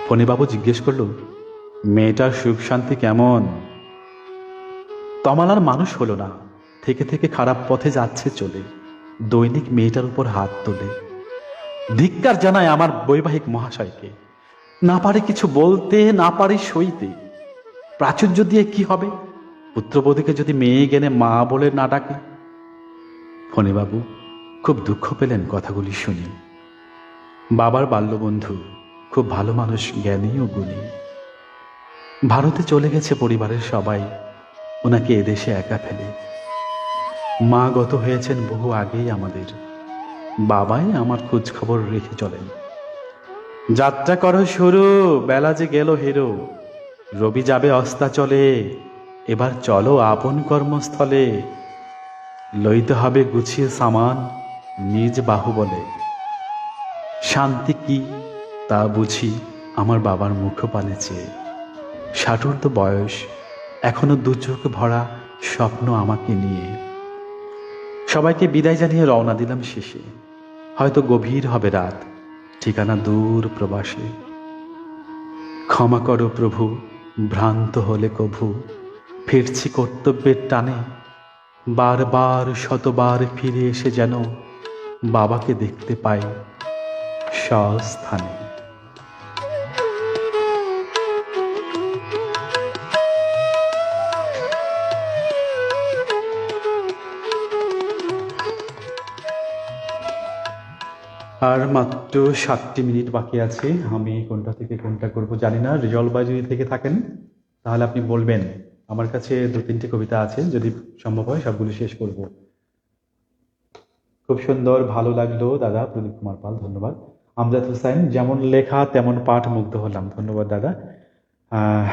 ফণীবাবু জিজ্ঞেস করল, মেয়েটার সুখ শান্তি কেমন? তমাল আর মানুষ হলো না, থেকে থেকে খারাপ পথে যাচ্ছে চলে। দৈনিক মেয়েটার উপর হাত তোলে। ধিক্কার জানায় আমার বৈবাহিক মহাশয়কে। না পারে কিছু বলতে, না পারে সইতে। প্রাচুর্য দিয়ে কি হবে? পুত্রবধূকে যদি মেয়ে গেনে মা বলে না ডাকে। ফণীবাবু খুব দুঃখ পেলেন কথাগুলি শুনে। বাবার বাল্যবন্ধু, খুব ভালো মানুষ, জ্ঞানী ও গুণী। ভারতে চলে গেছে পরিবারের সবাই ওনাকে এদেশে একা ফেলে। মা গত হয়েছেন বহু আগেই আমাদের। বাবাই আমার খোঁজ খবর রেখে চলেন। যাত্রা করো শুরু, বেলা যে গেল হেরো। রবি যাবে অস্তাচলে, এবার চলো আপন কর্মস্থলে। লইতে হবে গুছিয়ে সামান নিজ বাহুবলে। শান্তি কি তা বুঝি আমার বাবার মুখপানে চেয়ে। 60 তো বয়স, এখনো দু চোখ ভরা স্বপ্ন আমাকে নিয়ে। সবাইকে বিদায় জানিয়ে রওনা দিলাম শেষে। হয়তো গভীর হবে রাত, ঠিকানা দূর প্রবাসে। ক্ষমা করো প্রভু, ভ্রান্ত হলে কভু। ফিরছি কর্তব্যের টানে, বারবার শতবার ফিরে এসে যেন বাবাকে দেখতে পাই স্বস্থানে। আর মাত্র 7টি মিনিট বাকি আছে। আমি কোনটা থেকে কোনটা করব জানি না। রিজলভ ভাই যদি থেকে থাকেন তাহলে আপনি বলবেন। আমার কাছে 2-3টি কবিতা আছে, যদি সম্ভব হয় সবগুলি শেষ করব। খুব সুন্দর, ভালো লাগলো দাদা। প্রদীপ কুমার পাল, ধন্যবাদ। আমজাদ হোসেন, যেমন লেখা তেমন পাঠ, মুগ্ধ হলাম, ধন্যবাদ দাদা। আহ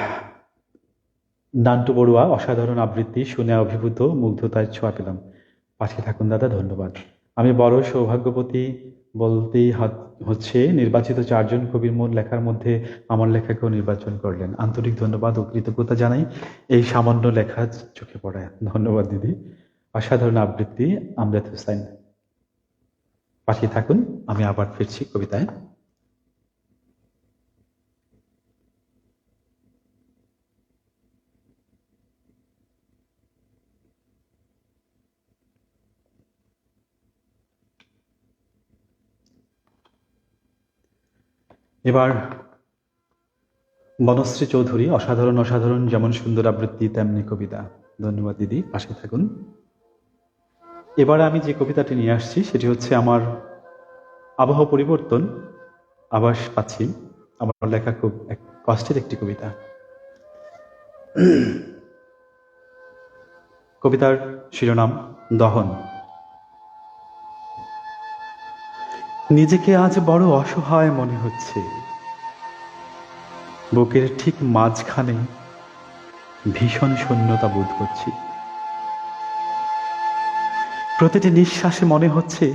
নান্টু বড়ুয়া, অসাধারণ আবৃত্তি, শুনে অভিভূত, মুগ্ধতায় ছোঁয়া পেলাম। পাশে থাকুন দাদা, ধন্যবাদ। আমি বড় সৌভাগ্যবতী বলতেই হচ্ছে, নির্বাচিত 4 জন কবির মূল লেখার মধ্যে আমার লেখাকেও নির্বাচন করলেন। আন্তরিক ধন্যবাদ ও কৃতজ্ঞতা জানাই এই সামান্য লেখা চোখে পড়ায়। ধন্যবাদ দিদি। অসাধারণ আবৃত্তি আমজাদ হোসেন। পাশে থাকুন, আমি আবার ফিরছি কবিতায়। এবার বনশ্রী চৌধুরী, অসাধারণ অসাধারণ, যেমন সুন্দর আবৃত্তি তেমনি কবিতা। ধন্যবাদ দিদি, পাশে থাকুন। এবার আমি যে কবিতাটি নিয়ে আসছি সেটি হচ্ছে আমার আবহাওয়া পরিবর্তন আভাস পাচ্ছি, আমার লেখা খুব এক কষ্টের একটি কবিতা। কবিতার শিরোনাম দহন। নিজেকে আজ বড় অসহায় মনে হচ্ছে, বুকের ঠিক মাঝখানে ভীষণ শূন্যতা বোধ করছি। প্রতিটি নিঃশ্বাসে মনে হচ্ছে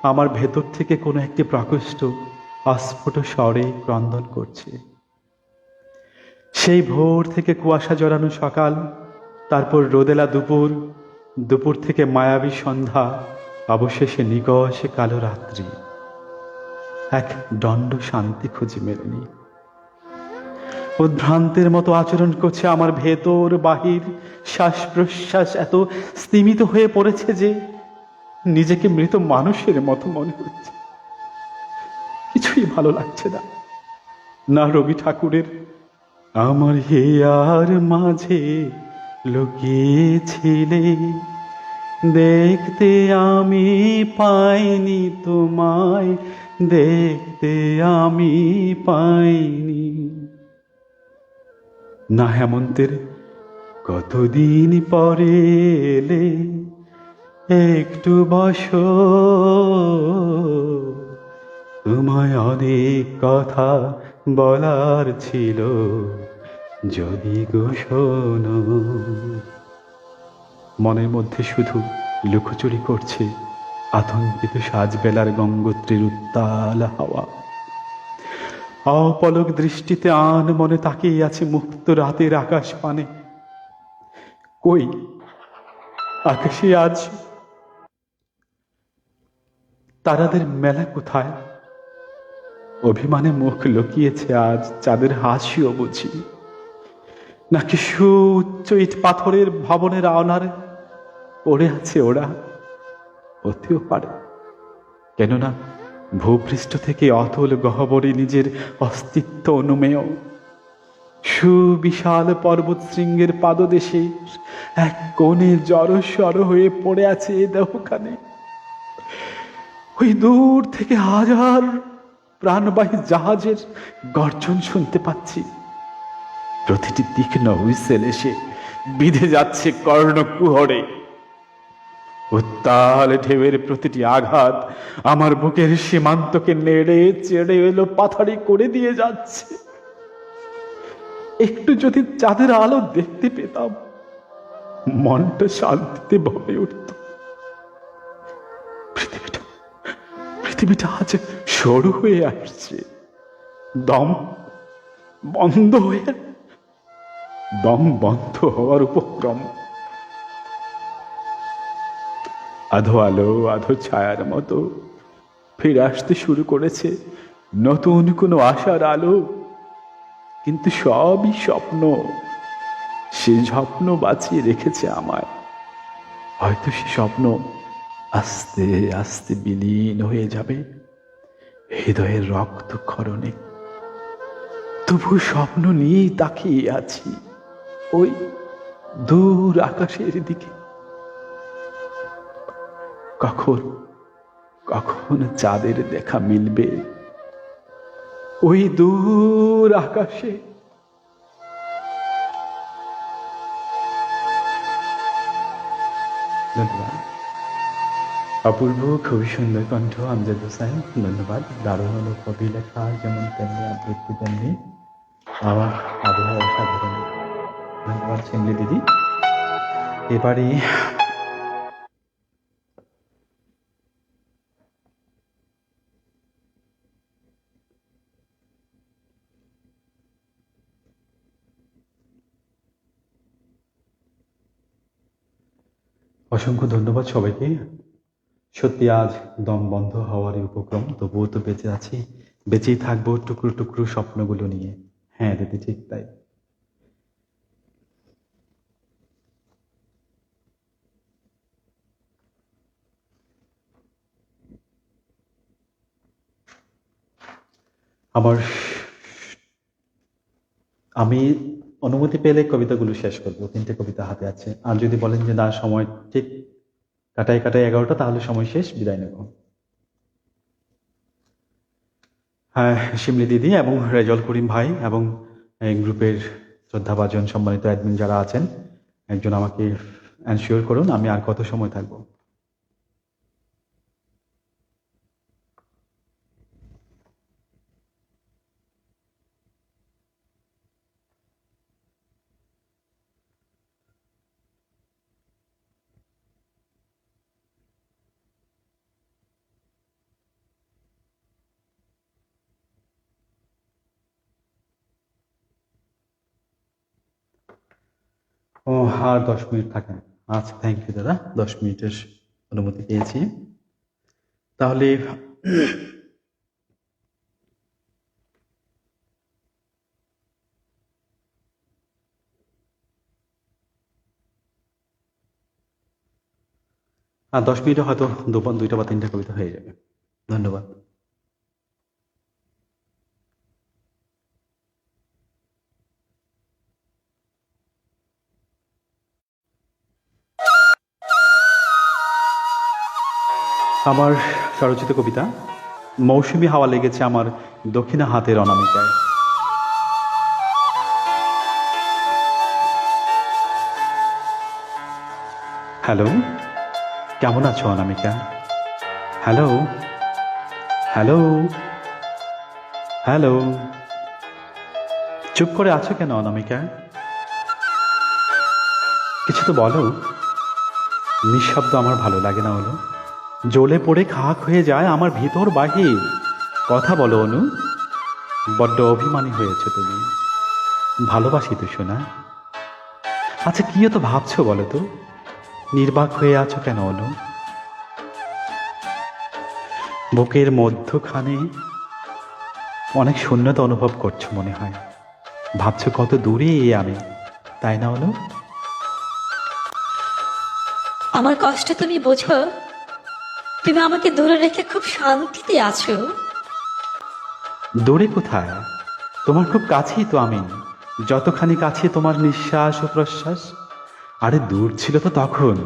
আমার ভেতর থেকে কোনো একটি প্রকোষ্ঠ অস্ফুট স্বরে ক্রন্দন করছে। সেই ভোর থেকে কুয়াশা জড়ানো সকাল, তারপর রোদেলা দুপুর, দুপুর থেকে মায়াবী সন্ধ্যা, অবশেষে নিকষে কালো রাত্রি। এক দণ্ড শান্তি খুঁজে মেলেনি। উদ্ভ্রান্তের মতো আচরণ করছে আমার ভেতর বাহির, শ্বাস প্রশ্বাস এত স্তিমিত হয়ে পড়েছে যে নিজেকে মৃত মানুষের মতো মনে হচ্ছে। কিছুই ভালো লাগছে না। না রবি ঠাকুরের আমার হিয়ার মাঝে লুকিয়েছিলে, দেখতে আমি পাইনি তোমায়, দেখতে আমি পাইনি। না হেমন্তের কতদিন পরে এলে, একটু বসো, তোমায় অনেক কথা বলার ছিল, যদি গো শোনো। মনের মধ্যে শুধু লুকোচুরি করছে আতঙ্কিত সাজবেলার গঙ্গোত্রীর উত্তাল হাওয়া। অপলক দৃষ্টিতে আন মনে তাকিয়ে আছে মুক্ত রাতের আকাশ পানে। কই আকাশে আজ তারাদের মেলা কোথায়? অভিমানে মুখ লুকিয়েছে আজ চাঁদের হাসিও বুঝি, নাকি সুউচ্চ ইট পাথরের ভবনের আওনারে পড়ে আছে ওরা? হতেও পারে, কেননা ভূপৃষ্ঠ থেকে অতল গহ্বরে নিজের অস্তিত্ব অনুমেয়। সুবিশাল পর্বত শৃঙ্গের পাদদেশে এক কোণে জড়সড় হয়ে পড়ে আছে এ দেহখানে। ওই দূর থেকে হাজার প্রাণবাহী জাহাজের গর্জন শুনতে পাচ্ছি। প্রতিটি তীক্ষ্ণ হুইসেল এসে বিঁধে যাচ্ছে কর্ণকুহরে। উত্তাল ঢেউয়ের প্রতিটি আঘাত আমার বুকের সীমান্তকে নেড়ে চেড়ে এলো পাথারি করে দিয়ে যাচ্ছে। একটু যদি চাঁদের আলো দেখতে পেতাম, মনটা শান্তিতে ভরে উঠত। পৃথিবীটা আজ সরু হয়ে আসছে, দম বন্ধ হওয়ার উপক্রম। আধো আলো আধো ছায়ার মতো ফিরে আসতে শুরু করেছে নতুন কোনো আশার আলো। কিন্তু সবই স্বপ্ন। সে স্বপ্ন বাঁচিয়ে রেখেছে আমায়। হয়তো সে স্বপ্ন আস্তে আস্তে বিলীন হয়ে যাবে হৃদয়ের রক্তক্ষরণে। তবু স্বপ্ন নিয়েই তাকিয়ে আছি ওই দূর আকাশের দিকে। কখন কখন চাঁদের দেখা মিলবে ওই দূর আকাশে। ধন্যবাদ। অপূর্ব, খুবই সুন্দর কণ্ঠ আমজাদ হোসেন, ধন্যবাদ। দারুণ হলো কবি লেখা, যেমন তেমনি আবৃত্তি তেমনি আমার আবহাওয়া অসাধারণ। ধন্যবাদ শিমলি দিদি। এবারে অসংখ্য ধন্যবাদ সবাইকে। সত্যি আজ দম বন্ধ হওয়ারই উপক্রম, তবুও তো বেঁচে আছি, বেঁচেই থাকবো টুকরো টুকরো স্বপ্নগুলো নিয়ে। হ্যাঁ দিদি, ঠিক তাই। আমার আমি অনুমতি পেলে কবিতাগুলো শেষ করবো, 3টে কবিতা হাতে আছে। আর যদি বলেন যে না সময় ঠিক কাটাই কাটাই 11টা, তাহলে সময় শেষ, বিদায় নেব। হ্যাঁ, শিমলি দিদি এবং রেজল করিম ভাই এবং এই গ্রুপের শ্রদ্ধাভাজন সম্মানিত অ্যাডমিন যারা আছেন, একজন আমাকে এনশিওর করুন আমি আর কত সময় থাকবো। ও, আর 10 মিনিট থাকেন। আচ্ছা, থ্যাংক ইউ দাদা, 10 মিনিটের অনুমতি পেয়েছি। তাহলে 10 মিনিটে হয়তো 2টা বা 3টা কবিতা হয়ে যাবে। ধন্যবাদ। আমার স্বরচিত কবিতা, মৌসুমী হাওয়া লেগেছে আমার দক্ষিণা হাতের অনামিকায়। হ্যালো, কেমন আছো অনামিকা? হ্যালো, হ্যালো, হ্যালো, চুপ করে আছো কেন অনামিকা? কিছু তো বলো। নিঃশব্দ আমার ভালো লাগে না অনু, জ্বলে পড়ে খাক হয়ে যায় আমার ভিতর বাহির। কথা বলো অনু, বড্ড অভিমানী হয়েছে তুমি। ভালোবাসি তো শোনা। আচ্ছা, কি তো ভাবছো বলো তো? নির্বাক হয়ে আছো কেন অনু? বুকের মধ্যখানে অনেক শূন্যতা অনুভব করছো মনে হয়। ভাবছো কত দূরে আমি, তাই না অনু? আমার কষ্ট তুমি বোঝো? তুমি আমাকে দূরে রেখে খুব শান্তিতে আছো। দূরে কোথায়? তোমার খুব কাছেই তো আমি। যতখানি কাছে তোমার নিঃশ্বাস ও প্রশ্বাস। আরে দূর ছিল তো তখন,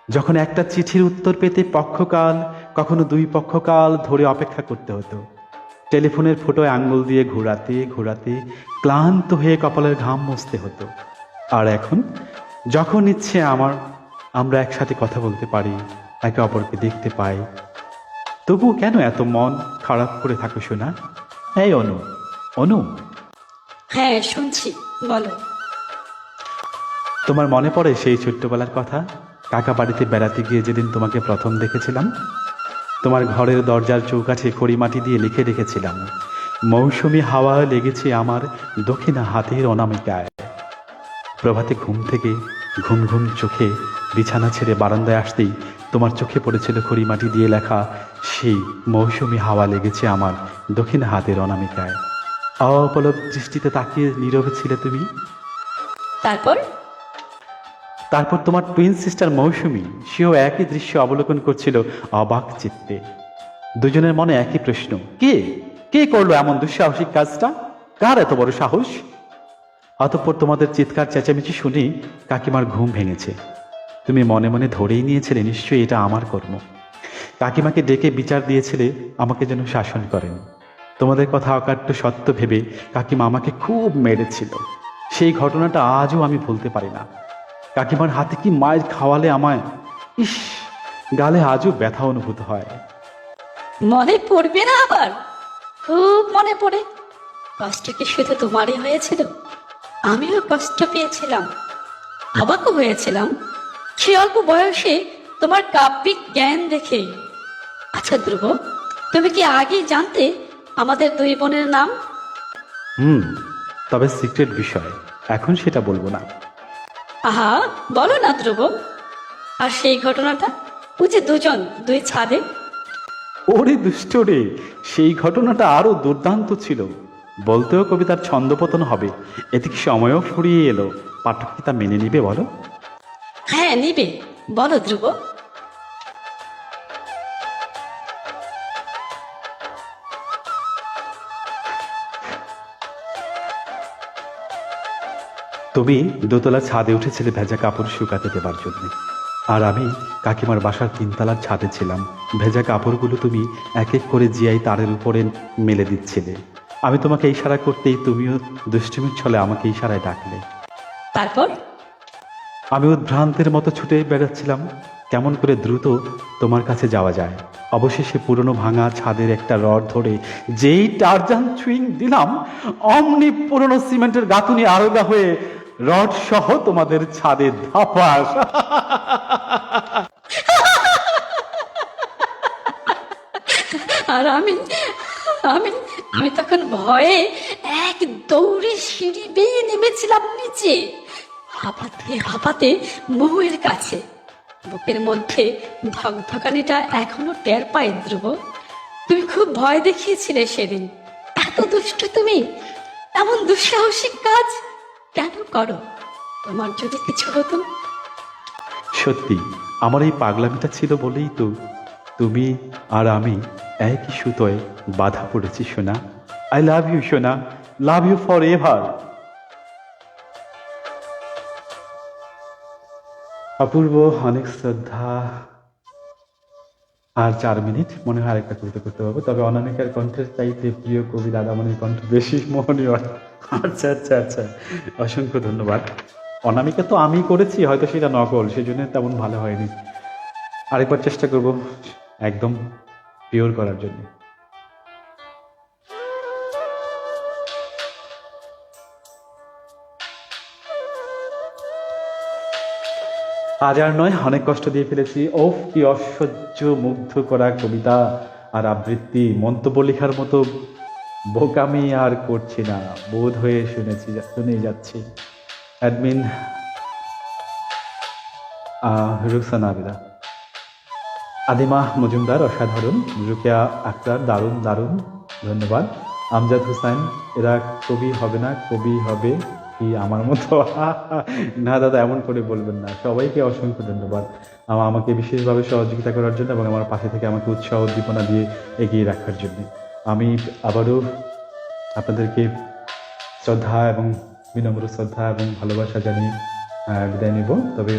যখন একটা চিঠির উত্তর পেতে পক্ষকাল, কখনো 2 পক্ষকাল ধরে অপেক্ষা করতে হতো। টেলিফোনের ফুটোয় আঙ্গুল দিয়ে ঘোরাতে ঘোরাতে ক্লান্ত হয়ে কপালের ঘাম মুছতে হতো। আর এখন যখন ইচ্ছে আমরা একসাথে কথা বলতে পারি, একে অপরকে দেখতে পাই। তবুও কেন এত মন খারাপ করে থাকো শোনা? এই অনু, অনু, হ্যাঁ, শুনছি, বলো। তোমার মনে পড়ে সেই ছোট্টবেলার কথা? কাকা বাড়িতে বেড়াতে গিয়ে যেদিন তোমাকে প্রথম দেখেছিলাম, তোমার ঘরের দরজার চৌকাঠে খড়িমাটি দিয়ে লিখে রেখেছিলাম, মৌসুমী হাওয়া লেগেছে আমার দক্ষিণা হাতের অনামিকায়। প্রভাতে ঘুম থেকে ঘুম ঘুম চোখে বিছানা ছেড়ে বারান্দায় আসতেই তোমার চোখে পড়েছিল খড়িমাটি দিয়ে লেখা সেই মৌসুমী হাওয়া লেগেছে আমার দক্ষিণ হাতের অনামিকায়। অপলক দৃষ্টিতে তাকিয়ে নীরবে ছিলে তুমি। তারপর? তারপর তোমার টুইন সিস্টার মৌসুমী, সেও একই দৃশ্য অবলোকন করছিল অবাক চিত্তে। দুজনের মনে একই প্রশ্ন, কে কে করলো এমন দুঃসাহসিক কাজটা? কার এত বড় সাহস? অতঃপর তোমাদের চিৎকার চেঁচামেচি শুনে কাকিমার ঘুম ভেঙেছে। তুমি মনে মনে ধরেই নিয়েছিলে নিশ্চয়ই এটা আমার কর্ম। কাকিমাকে ডেকে বিচার দিয়েছিলে আমাকে যেন শাসন করেন। তোমাদের কথা অকাট্য সত্য ভেবে কাকিমা আমাকে খুব মেরেছিল। সেই ঘটনাটা আজও আমি ভুলতে পারি না। কাকিমার হাতে কি মায়ের খাওয়ালে আমায়, ইস, গালে আজও ব্যথা অনুভূত হয়। মনে পড়বে না আবার? খুব মনে পড়ে। কষ্ট কি শুধু তোমারই হয়েছিল? আমিও কষ্ট পেয়েছিলাম, অবাকও হয়েছিলাম সে অল্প বয়সে তোমার কাব্যিক জ্ঞান দেখে। আচ্ছা ধ্রুব, তুমি কি আগেই জানতে আমাদের 2 বোনের নাম? হুম, তবে সিক্রেট বিষয়, এখন সেটা বলবো না। আহা, বলো না ধ্রুব। আর সেই ঘটনাটা, ওই যে 2 ছাদে। ওরে দুষ্ট রে, সেই ঘটনাটা আরো দুর্দান্ত ছিল। বলতেও কবিতার ছন্দপতন হবে, এতে কি সময়ও ফুরিয়ে এলো। পাঠক কি তা মেনে নিবে বলো? হ্যাঁ, নিবে, বলো ধ্রুব। তুমি দোতলা ছাদে উঠেছিলে ভেজা কাপড় শুকাতে দেবার জন্য, আর আমি কাকিমার বাসার তিনতলার ছাদে ছিলাম। ভেজা কাপড়গুলো তুমি এক এক করে জিয়াই তারের উপরে মেলে দিচ্ছিলে। আমি তোমাকে ইশারা করতেই তুমিও দুষ্টুমির ছলে আমাকে ইশারায় ডাকলে। তারপর? আমি উদ্ভ্রান্তের মতো ছুটে বেড়াচ্ছিলাম কেমন করে দ্রুত তোমার কাছে যাওয়া যায়। অবশেষে পুরনো ভাঙা ছাদের একটা রড ধরে যেই টারজান সুইং দিলাম, অমনি পুরনো সিমেন্টের গাঁথুনি আলগা হয়ে রড সহ তোমাদের ছাদে ধাপাস। আর আমি আমি আমি তখন ভয়ে এক দৌড়ে সিঁড়ি বেয়ে নেমেছিলাম নিচে, হাঁপাতে হাঁপাতে মহুয়ের কাছে। বুকের মধ্যে ধকধকানিটা এখনো টের পাই ধ্রুব। তুমি খুব ভয় দেখিয়েছিলে সেদিন। এত দুষ্ট তুমি, এমন দুঃসাহসিক কাজ কেন করো? তোমার যদি কিছু হতো। সত্যি আমার এই পাগলামিটা ছিল বলেই তো তুমি আর আমি একই সুতোয় বাধা পড়েছি সোনা। আই লাভ ইউ সোনা, লাভ ইউ ফর এভার। অপূর্ব, অনেক শ্রদ্ধা। আর 4 মিনিট, মনে হয় আরেকটা কবিতা করতে পারবো, তবে অনামিকার কণ্ঠের চাইতে প্রিয় কবি দাদামণির কণ্ঠ বেশি মোহনীয়। আচ্ছা আচ্ছা আচ্ছা, অসংখ্য ধন্যবাদ। অনামিকা তো আমি করেছি, হয়তো সেটা নকল, সেই জন্য তেমন ভালো হয়নি। আরেকবার চেষ্টা করব একদম পিওর করার জন্য। আজ আর নয়, অনেক কষ্ট দিয়ে ফেলেছি। ওফ, কি অসহ্য মুগ্ধ করা কবিতা আর আবৃত্তি। মন্তব্য লেখার মতো বোকামি আর করছি না, বোধ হয়ে শুনেই যাচ্ছি। অ্যাডমিন রুকসানা আবিদা, আদিমা মজুমদার অসাধারণ, রুকিয়া আক্তার দারুণ দারুণ, ধন্যবাদ। আমজাদ হুসাইন, এরা কবি হবে না, কবি হবে কি আমার মতো? না দাদা, এমন করে বলবেন না। সবাইকে অসংখ্য ধন্যবাদ আমাকে বিশেষভাবে সহযোগিতা করার জন্য এবং আমার পাশে থেকে আমাকে উৎসাহ উদ্দীপনা দিয়ে এগিয়ে রাখার জন্য। আমি আবারও আপনাদেরকে শ্রদ্ধা এবং বিনম্র শ্রদ্ধা এবং ভালোবাসা জানিয়ে বিদায় নেব। তবে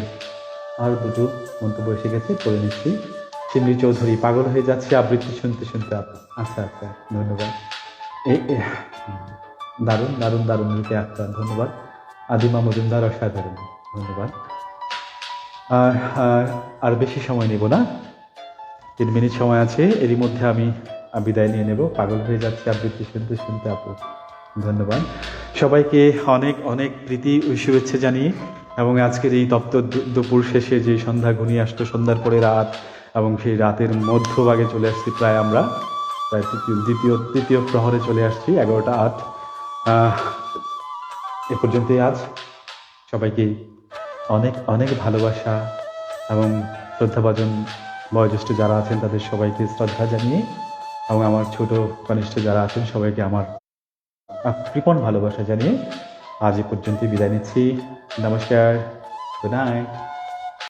আর দুটো মন্তব্য এসে গেছে, করে নিচ্ছি। সিমরি চৌধুরী, পাগল হয়ে যাচ্ছে আবৃত্তি শুনতে শুনতে। আচ্ছা আচ্ছা, ধন্যবাদ। দারুণ দারুণ দারুণ, রূপে আক্তার, ধন্যবাদ। আদিমা মজুমদার, অসাধারণ, ধন্যবাদ। আর বেশি সময় নেব না, 3 মিনিট সময় আছে, এরই মধ্যে আমি বিদায় নিয়ে নেব। পাগল হয়ে যাচ্ছে আবৃত্তি শুনতে শুনতে আপু, ধন্যবাদ। সবাইকে অনেক অনেক প্রীতি ও শুভেচ্ছা জানিয়ে এবং আজকের এই তপ্ত দুপুর শেষে যে সন্ধ্যা ঘনিয়ে আসতো, সন্ধ্যার পরে রাত, এবং সেই রাতের মধ্যভাগে চলে আসছি প্রায় আমরা, প্রায় তৃতীয় প্রহরে চলে আসছি, 11টা 8। এ পর্যন্তই আজ। সবাইকে অনেক অনেক ভালোবাসা এবং শ্রদ্ধাভাজন বয়োজ্যেষ্ঠ যারা আছেন তাদের সবাইকে শ্রদ্ধা জানিয়ে এবং আমার ছোট কনিষ্ঠ যারা আছেন সবাইকে আমার কৃপণ ভালোবাসা জানিয়ে আজ এ পর্যন্তই বিদায় নিচ্ছি। নমস্কার, গুড নাইট।